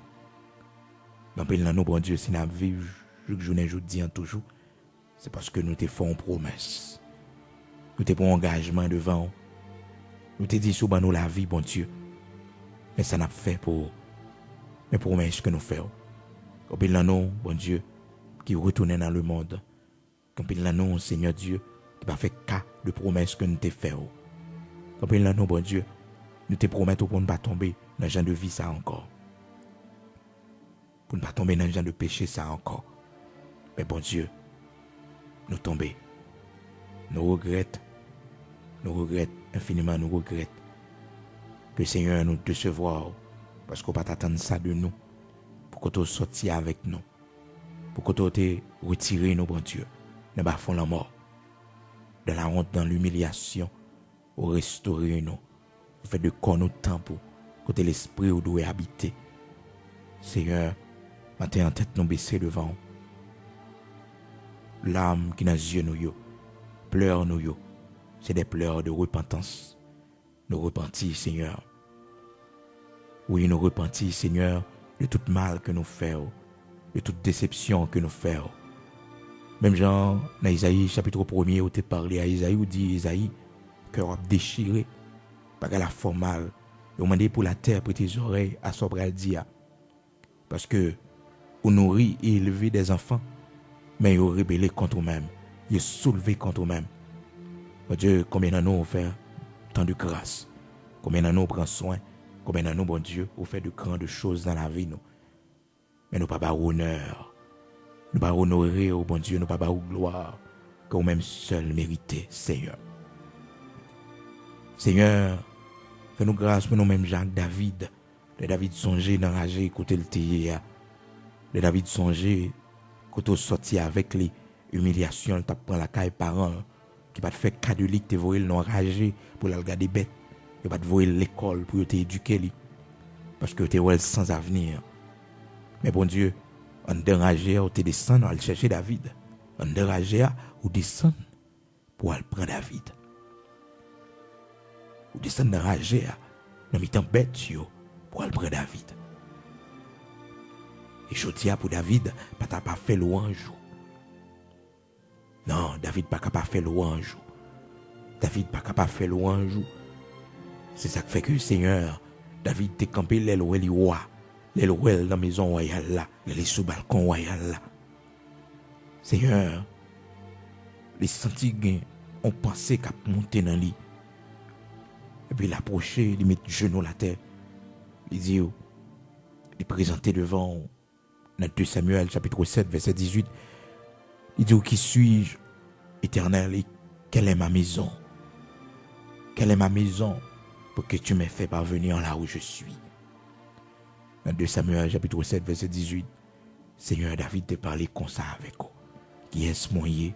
[SPEAKER 1] Un peu dans nous bon Dieu si nous vivons journée dis toujours, c'est parce que nous te faisons promesse. Nous te prenons engagement devant. Nous te dit sous nous la vie bon Dieu. Mais ça n'a fait pour les promesses que nous faisons. Comme il nous, bon Dieu, qui retourne dans le monde. Comme il nous, Seigneur Dieu, qui va faire cas de promesses que nous te faisons. Comme il nous, bon Dieu, nous te promettons pour ne pas tomber dans le genre de vie ça encore. Pour ne pas tomber dans le genre de péché ça encore. Mais bon Dieu, nous tombons. Nous regrettons infiniment, nous regrettons. Que le Seigneur nous décevoir parce qu'on ne peut pas attendre ça de nous pour que tu sorti avec nous pour que tu te retiré nous bon Dieu ne pas fond la mort de la honte dans l'humiliation ou restaurer nous au fait de corps nous temps pour que l'esprit où doit habiter. Seigneur, matin en tête nous baisser devant l'âme qui dans les yeux nous pleurs nous c'est des pleurs de repentance. Nous repentis, Seigneur. Oui, nous repentis, Seigneur, de tout mal que nous faisons, de toute déception que nous faisons. Même Jean, dans Isaïe, chapitre 1er, où tu parlé à Isaïe, où dit Isaïe, cœur déchiré, par la forme mal, et on m'a dit pour la terre, pour tes oreilles, à Sobral dia. Parce que, on nourrit et élevé des enfants, mais ils ont rébellé contre eux-mêmes, ils ont soulevé contre eux-mêmes. Mon Dieu, combien de nous fait tant de grâce, combien de nous prend soin, combien de nous, bon Dieu, vous fait de grandes choses dans la vie, nous. Mais nous pas honneur, nous pas honorer, oh bon Dieu, nous pas gloire, que vous-même seul méritez, Seigneur. Seigneur, fais-nous grâce pour nous-mêmes, Jacques David. Le David songeait d'enrager, écouter le théâtre. Le David songeait, quand on sortit avec les humiliations, tu prends la caille parents, qui va te faire catholique, te voir le enragé pour la regarder bête. Il va te voir l'école pour t'éduquer. Parce que tu es sans avenir. Mais bon Dieu, en dérangé, ou te descend, on va chercher David. En dérangé, ou descend pour aller prendre David. Ou descend dans ragé, dans mi-temps bête, pour aller prendre David. Et je dis pour David, pas fait louange. Non, David pas capable de faire louange. David pas capable de faire louange. C'est ça qui fait que le Seigneur, David t'est campé l'aile où il roi, l'aile où il dans la maison royale là, l'aile sous balcon royal là. Seigneur, les senti gain, on pensait qu'à monter dans lit. Et puis l'approcher, il met genou la terre. Il dit, il présentait devant dans 2 Samuel chapitre 7 verset 18. Il dit, qui suis-je, Éternel, et quelle est ma maison? Quelle est ma maison pour que tu m'aies fait parvenir là où je suis? Dans 2 Samuel chapitre 7 verset 18, Seigneur David te parlé comme ça avec vous. Qui est-ce moyen?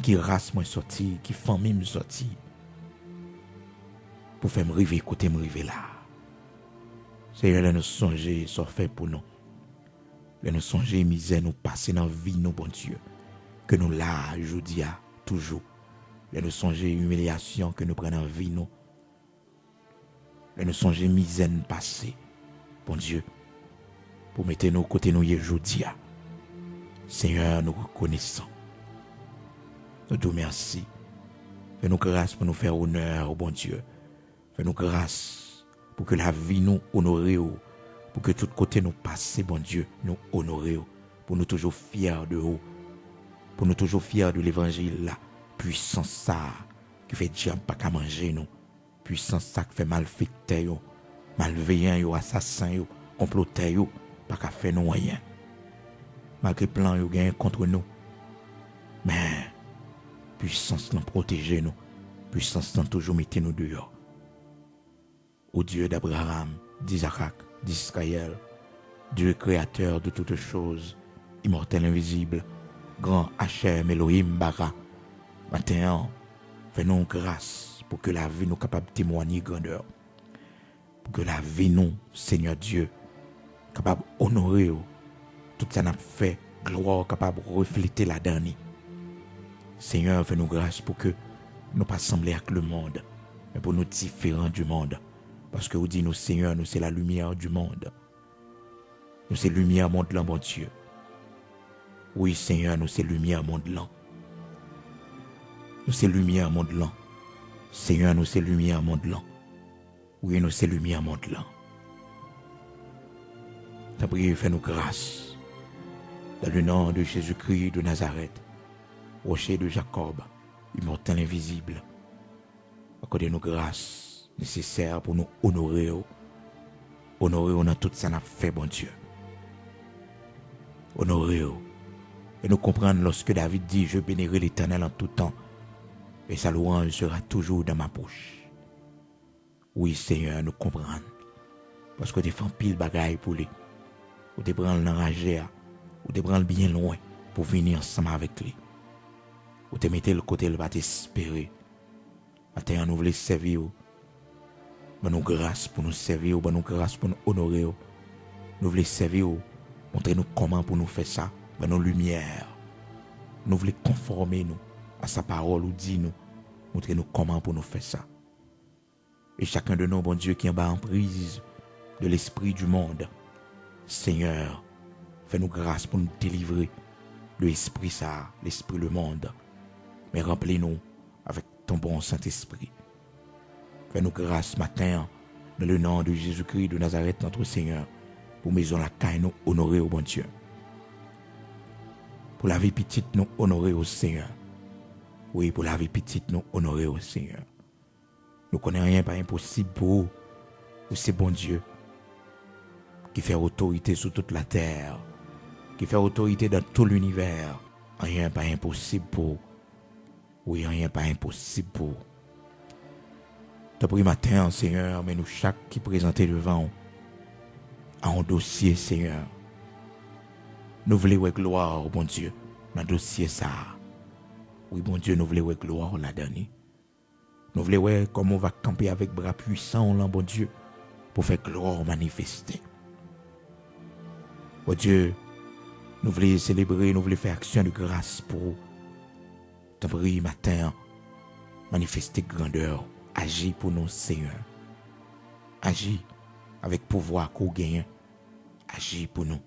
[SPEAKER 1] Qui race moi sorti, qui famille me sorti pour faire me river côté me river là. Seigneur, là nous songer ça fait pour nous. Là nous songer misère nous passer dans vie nous bon Dieu. Que nous là aujourd'hui toujours. Là nous songer humiliation que nous prenons en vie nous. Là nous songer misère nous passer. Bon Dieu, pour mettre nos côtés nous aujourd'hui. Seigneur, nous reconnaissons. Nous te remercions. Fais-nous grâce pour nous faire honneur au bon Dieu. Fais-nous grâce pour que la vie nous honore, pour que tout côté nous passe, bon Dieu, nous honore, pour nous toujours fiers de vous, pour nous toujours fiers de l'évangile là, puissance ça qui fait diable pas qu'à manger nous, puissance ça qui fait malfaiteur, malveillant, assassin, comploteur, pas qu'à faire nous rien. Malgré plan yo gagne contre nous, mais puissance nous protéger nous, puissance nous toujours mettre nous dehors. Ô Dieu d'Abraham, d'Isaac, d'Israël, Dieu créateur de toutes choses, immortel invisible, grand Hachem, Elohim, Bara, maintenant, fais-nous grâce pour que la vie nous capable de témoigner grandeur, pour que la vie nous, Seigneur Dieu, capable d'honorer tout ça n'a fait, gloire capable de refléter la dernière. Seigneur, fais-nous grâce pour que nous pas sembler avec le monde, mais pour nous différents du monde. Parce que vous dites, nous, Seigneur, nous, c'est la lumière du monde. Nous, c'est lumière monde là, mon Dieu. Oui, Seigneur, nous, c'est lumière monde là. Nous, c'est lumière monde là. Seigneur, nous, c'est lumière monde là. Oui, nous, c'est lumière monde là. Ta prière, fais-nous grâce. Dans le nom de Jésus-Christ de Nazareth, rocher de Jacob, immortel invisible, accordez-nous grâce nécessaire pour nous honorer. Honorer dans tout ça n'a fait, bon Dieu. Honorer. Et nous comprendre lorsque David dit, je bénirai l'Éternel en tout temps, et sa louange sera toujours dans ma bouche. Oui, Seigneur, nous comprenons. Parce que tu fais pile bagaille pour lui. Ou tu prends l'enragé, ou tu prends bien loin pour venir ensemble avec lui. Ou tu mettez le côté, il va t'espérer. Maintenant, nous voulons servir. Ben nous grâce pour nous servir, ben nous grâce pour nous honorer. Nous voulons servir, montrez-nous comment pour nous faire ça. Ben nos lumières. Nous voulons conformer nous à sa parole ou dit nous. Montrez-nous comment pour nous faire ça. Et chacun de nous, bon Dieu, qui est en bas en prise de l'esprit du monde, Seigneur, fais-nous grâce pour nous délivrer de l'esprit ça, l'esprit le monde. Mais remplis-nous avec ton bon Saint-Esprit. Fais-nous grâce matin, dans le nom de Jésus-Christ de Nazareth, notre Seigneur, pour maison la caille nous honorer au bon Dieu. Pour la vie petite, nous honorer au Seigneur. Oui, pour la vie petite, nous honorer au Seigneur. Nous ne connaissons rien pas impossible pour vous. C'est bon Dieu qui fait autorité sur toute la terre, qui fait autorité dans tout l'univers. Rien pas impossible pour vous. Oui, rien pas impossible pour vous. Te prie matin, Seigneur, mais nous chaque qui présenté devant à un dossier, Seigneur. Nous voulons voir gloire, bon Dieu, dans le dossier ça. Oui, bon Dieu, nous voulons voir gloire là-dedans. Nous voulons voir comment on va camper avec bras puissants, là, bon Dieu, pour faire gloire manifester. Bon Dieu, nous voulons célébrer, nous voulons faire action de grâce pour vous. Te prie matin, manifester grandeur. Agis pour nous, Seigneur. Agis avec pouvoir qu'on gagne. Agis pour nous.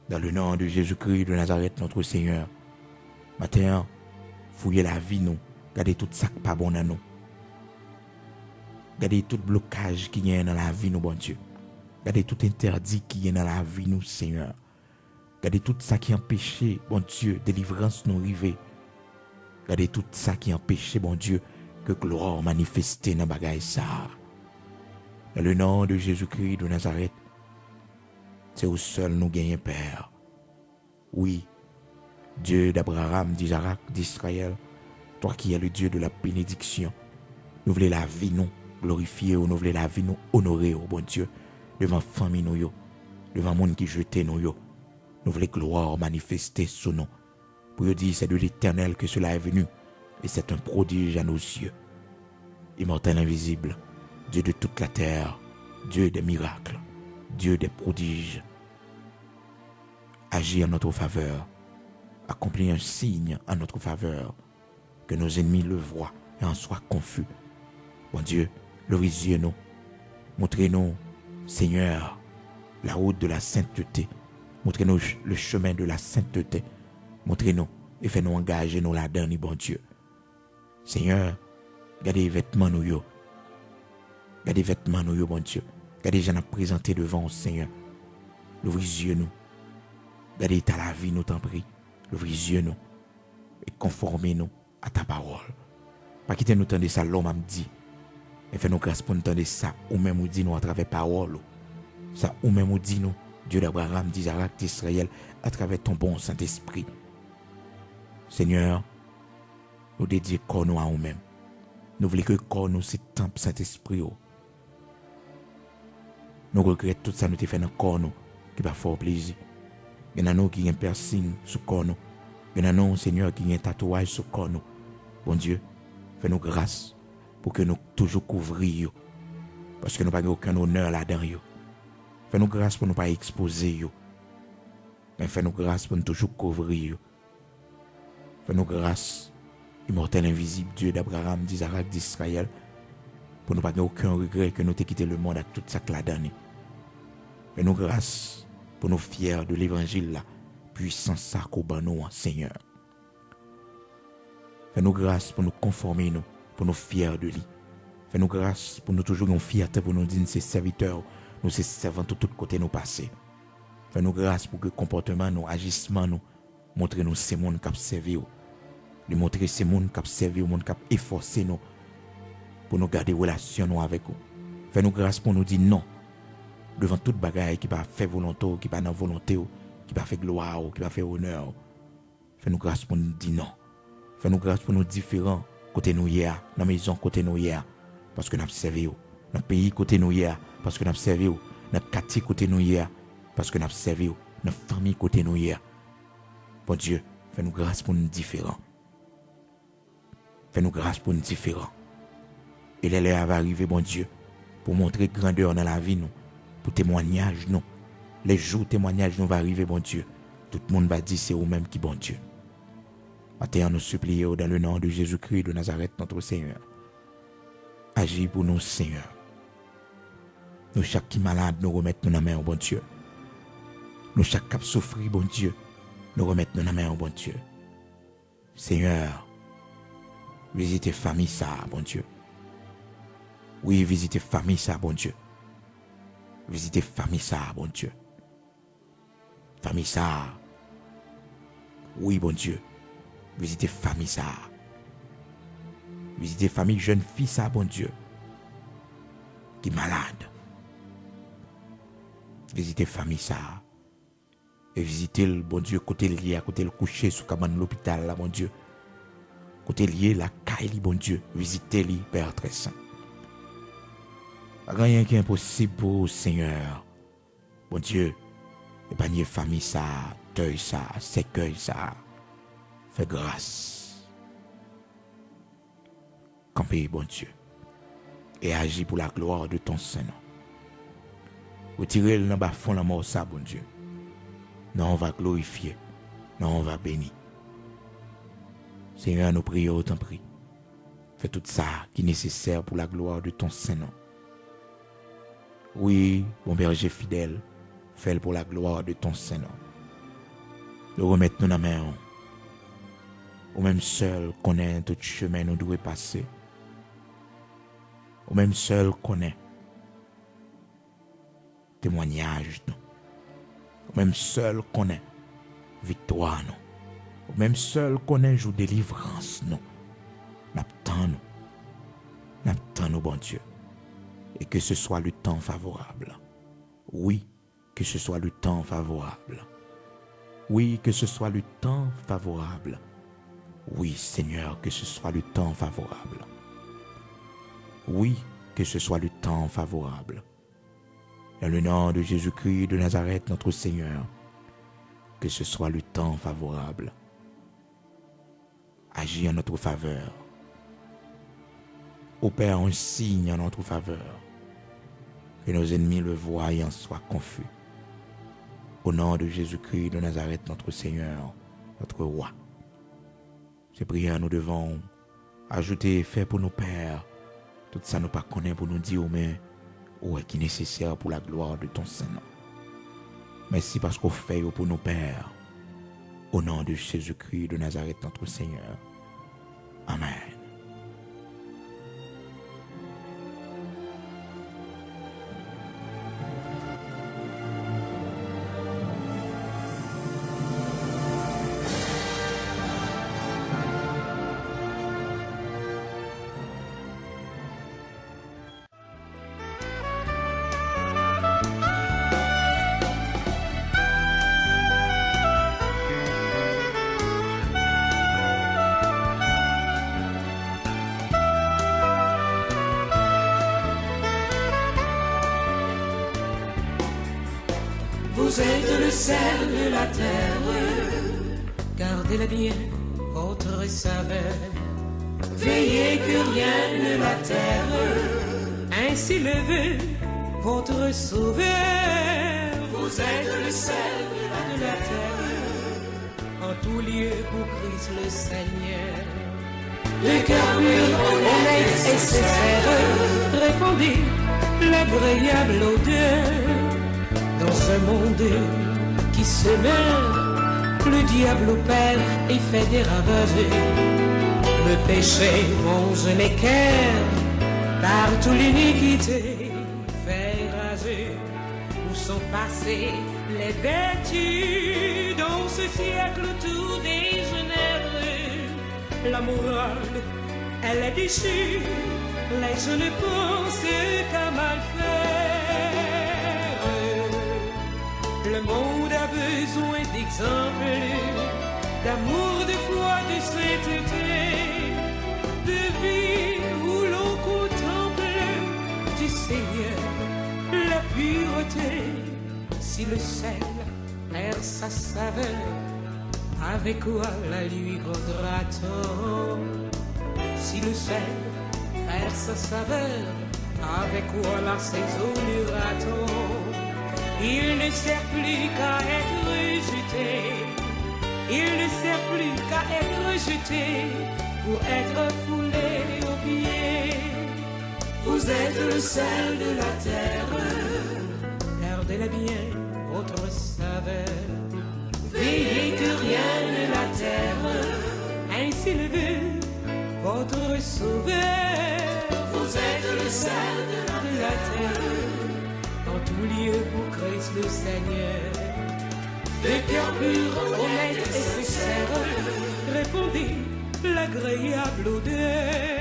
[SPEAKER 1] Dans le nom de Jésus-Christ de Nazareth, notre Seigneur. Matin, fouillez la vie, nous. Gardez tout ça qui pas bon dans nous. Gardez tout blocage qui est dans la vie, nous, bon Dieu. Gardez tout interdit qui est dans la vie, nous, Seigneur. Regardez tout ça qui empêchait, bon Dieu, délivrance nous arriver. Regardez tout ça qui empêchait, bon Dieu, que gloire manifeste dans bagaille ça. Dans le nom de Jésus-Christ de Nazareth, c'est au seul nous gagnons, Père. Oui, Dieu d'Abraham, d'Isaac, d'Israël, toi qui es le Dieu de la bénédiction, nous voulons la vie nous glorifier, nous voulons la vie nous honorer, oh bon Dieu, devant famille nous, devant monde qui jetait nous, nous voulons gloire manifester sous nous. Pour dire, c'est de l'Éternel que cela est venu, et c'est un prodige à nos yeux. Immortel invisible, Dieu de toute la terre, Dieu des miracles, Dieu des prodiges, agis en notre faveur, accomplis un signe en notre faveur, que nos ennemis le voient et en soient confus. Bon Dieu, glorifiez-nous, montrez-nous, Seigneur, la route de la sainteté, montrez-nous le chemin de la sainteté, montrez-nous et fais-nous engager nous là-dedans, bon Dieu. Seigneur, gardez les vêtements nous, gardez les vêtements nous, bon Dieu, gardez les gens à présenter devant au Seigneur, glorifiez-nous, gardez ta la vie, nous t'en prie, glorifiez-nous et conformez-nous à ta parole. Pas quitter nous tendre ça, l'homme m'a dit. Et fais nous grâce pour nous tendre ça, ou même nous dit nous à travers parole. Ça, ou même nous dit nous, Dieu d'Abraham, d'Isaac, d'Israël, à travers ton bon Saint-Esprit. Seigneur, nous dédions corps nous à nous-mêmes. Nous voulons que corps nous, c'est temple Saint-Esprit. Nous regrettons tout ça, nous te fait dans le corps nous, qui va faire plaisir. Il y en a nous qui ont un piercing sur le corps nous. Il y en a nous, Seigneur, qui ont un tatouage sur le corps nous. Bon Dieu, fais-nous grâce pour que nous toujours couvrir. Parce que nous n'avons aucun honneur là-dedans. Fais-nous grâce pour ne pas exposer. Mais fais-nous grâce pour nous toujours couvrir. Fais-nous grâce, immortel invisible, Dieu d'Abraham, d'Isaac, d'Israël, pour ne pas avoir aucun regret que nous t'ayons quitté le monde à toute ça que la donné. Fais-nous grâce pour nous fiers de l'évangile là, puissance ça qu'au nous, Seigneur. Fais-nous grâce pour nous conformer nous, pour nous fiers de lui. Fais-nous grâce pour nous toujours une fierté pour nous dire ces serviteurs, nous ces servants de tous côtés nous passer. Fais-nous grâce pour que le comportement, nous, agissement, nous, montre nous ces mondes qui ont servi. Lui montrer ces mondes qui ont servi, monde qui ont efforcé nous pour nous garder relation nous avec vous. Fais-nous grâce pour nous dire non devant toute bagaille qui va faire volonté, qui va dans volonté, qui va faire gloire, qui va faire honneur. Fais-nous grâce pour nous dire non. Fais-nous grâce pour nous différents côté nous hier, dans la maison côté nous hier, parce que nous avons servi. Dans le pays côté nous hier, parce que nous avons servi. Dans le quartier côté nous hier, parce que nous avons servi. Dans la famille côté nous hier. Bon Dieu, fais-nous grâce pour nous différents. Fais-nous grâce pour nous différents. Et les va arriver, bon Dieu, pour montrer grandeur dans la vie, nous, pour témoignage, nous. Les jours témoignage nous va arriver, bon Dieu. Tout le monde va dire c'est vous-même qui, bon Dieu. Maintenant, nous supplions dans le nom de Jésus-Christ de Nazareth, notre Seigneur. Agis pour nous, Seigneur. Nous, chaque qui malade, nous remettons dans la main, bon Dieu. Nous, chaque qui souffre, bon Dieu, nous remettons dans la main, bon Dieu. Seigneur, visitez famille, ça, bon Dieu. Oui, visitez famille, ça, bon Dieu. Visitez famille, ça, bon Dieu. Famille, ça. Oui, bon Dieu. Visitez famille ça. Visitez famille jeune fille ça, bon Dieu. Qui est malade. Visitez famille ça. Et visitez le bon Dieu côté lié, à côté le coucher sous cabane l'hôpital là, bon Dieu. Côté lié la caille, bon Dieu. Visitez-le, Père très saint. Rien qui est impossible pour le Seigneur. Bon Dieu. Épargnez famille ça, deuil ça, sécueil ça. Fais grâce. Campez, bon Dieu. Et agis pour la gloire de ton Saint-Nom. Retirez-le dans le fond la mort, ça, bon Dieu. Non, on va glorifier. Non, on va bénir. Seigneur, nous prions, t'en prie. Fais tout ça qui est nécessaire pour la gloire de ton Saint-Nom. Oui, bon berger fidèle, fais-le pour la gloire de ton Saint-Nom. Nous remettons dans la main. Ou même seul connaît tout chemin nous devons passer. Ou même seul connaît témoignage nous. Ou même seul connaît victoire, nous. Même seul connaît jour délivrance, nous. N'attends-nous, bon Dieu. Et que ce soit le temps favorable. Oui, que ce soit le temps favorable. Oui, que ce soit le temps favorable. Oui, Seigneur, que ce soit le temps favorable. Oui, que ce soit le temps favorable. Dans le nom de Jésus-Christ de Nazareth, notre Seigneur, que ce soit le temps favorable. Agis en notre faveur. Opère un signe en notre faveur. Que nos ennemis le voient et en soient confus. Au nom de Jésus-Christ de Nazareth, notre Seigneur, notre Roi. Ces prières, nous devons ajouter et faire pour nos pères. Tout ça, nous pas connaît pour nous dire, mais où est qui est nécessaire pour la gloire de ton Saint-Nom. Merci parce qu'on fait pour nos pères. Au nom de Jésus-Christ de Nazareth, notre Seigneur. Amen.
[SPEAKER 2] Vous êtes le sel de la terre, gardez-la bien, votre saveur. Veillez que rien ne la terre, ainsi levé votre sauveur. Vous êtes le sel de la terre, en tout lieu pour Christ le Seigneur. Le cœur pur, honnête et sincère, répandez l'agréable odeur. Dans ce monde qui se meurt, le diable opère et fait des ravages. Le péché mange les cœurs, partout l'iniquité fait rager. Où sont passées les vertus dans ce siècle tout dégénéré? La morale, elle est déchue, les jeunes pensent qu'à mal faire. Le monde a besoin d'exemples, d'amour, de foi, de sainteté, de vie où l'on contemple du Seigneur la pureté. Si le sel perd sa saveur, avec quoi la lui rendra-t-on? Si le sel perd sa saveur, avec quoi la saisonnera-t-on? Il ne sert plus qu'à être jeté. Il ne sert plus qu'à être jeté pour être foulé aux pieds. Vous êtes le sel de la terre, gardez-la bien, votre saveur. Veillez que rien ne la terre, ainsi levé votre sauveur. Vous êtes le sel de la terre, en tout lieu pour Christ le Seigneur. De cœur pur, honnête et sincère, répondez l'agréable odeur.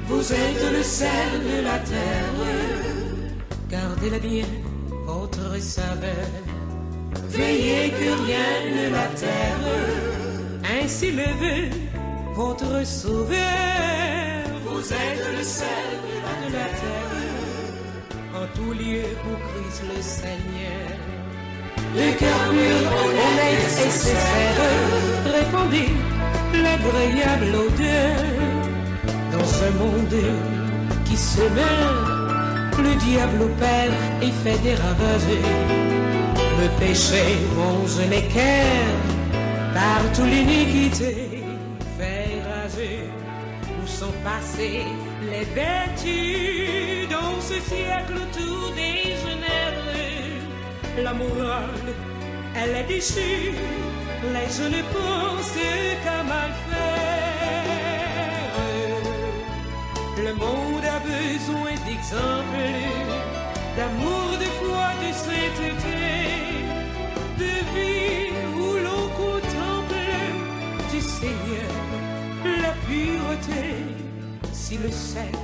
[SPEAKER 2] Vous êtes le sel de la terre, gardez-la bien, votre saveur. Veillez que rien ne la terre, ainsi levé votre sauveur. Vous êtes le sel de la terre, en tout lieu pour Christ le Seigneur. Le cœur pur, honnête et sincère, répandez l'agréable odeur. Dans ce monde qui se meurt, le diable opère fait des ravages. Le péché ronge les cœurs, partout l'iniquité fait rager. Où sont passées les vertus dans ce siècle tout dégénéré? La morale, elle est déchue, les jeunes pensent qu'à mal faire. Le monde a besoin d'exemples, d'amour, de foi, de sainteté, de vie où l'on contemple du Seigneur la pureté. Si le sel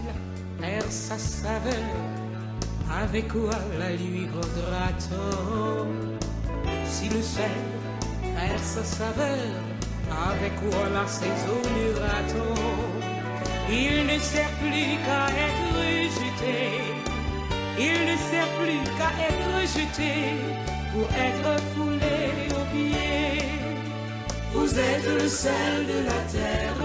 [SPEAKER 2] perd sa saveur, avec quoi la lui vaudra-t-on? Si le sel perd sa saveur, avec quoi la saisonnera-t-on? Il ne sert plus qu'à être jeté, il ne sert plus qu'à être jeté pour être foulé aux pieds. Vous êtes le sel de la terre,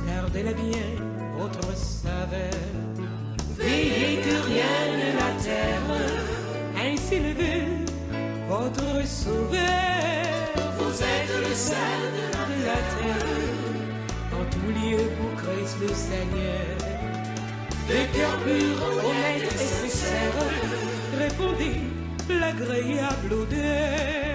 [SPEAKER 2] gardez-la bien, votre saveur. Veillez que rien ne la terre, ainsi le veut votre sauveur. Vous êtes le sel de la terre, en tout lieu pour Christ le Seigneur. De cœur pur, honnête et sincère, répondez l'agréable odeur.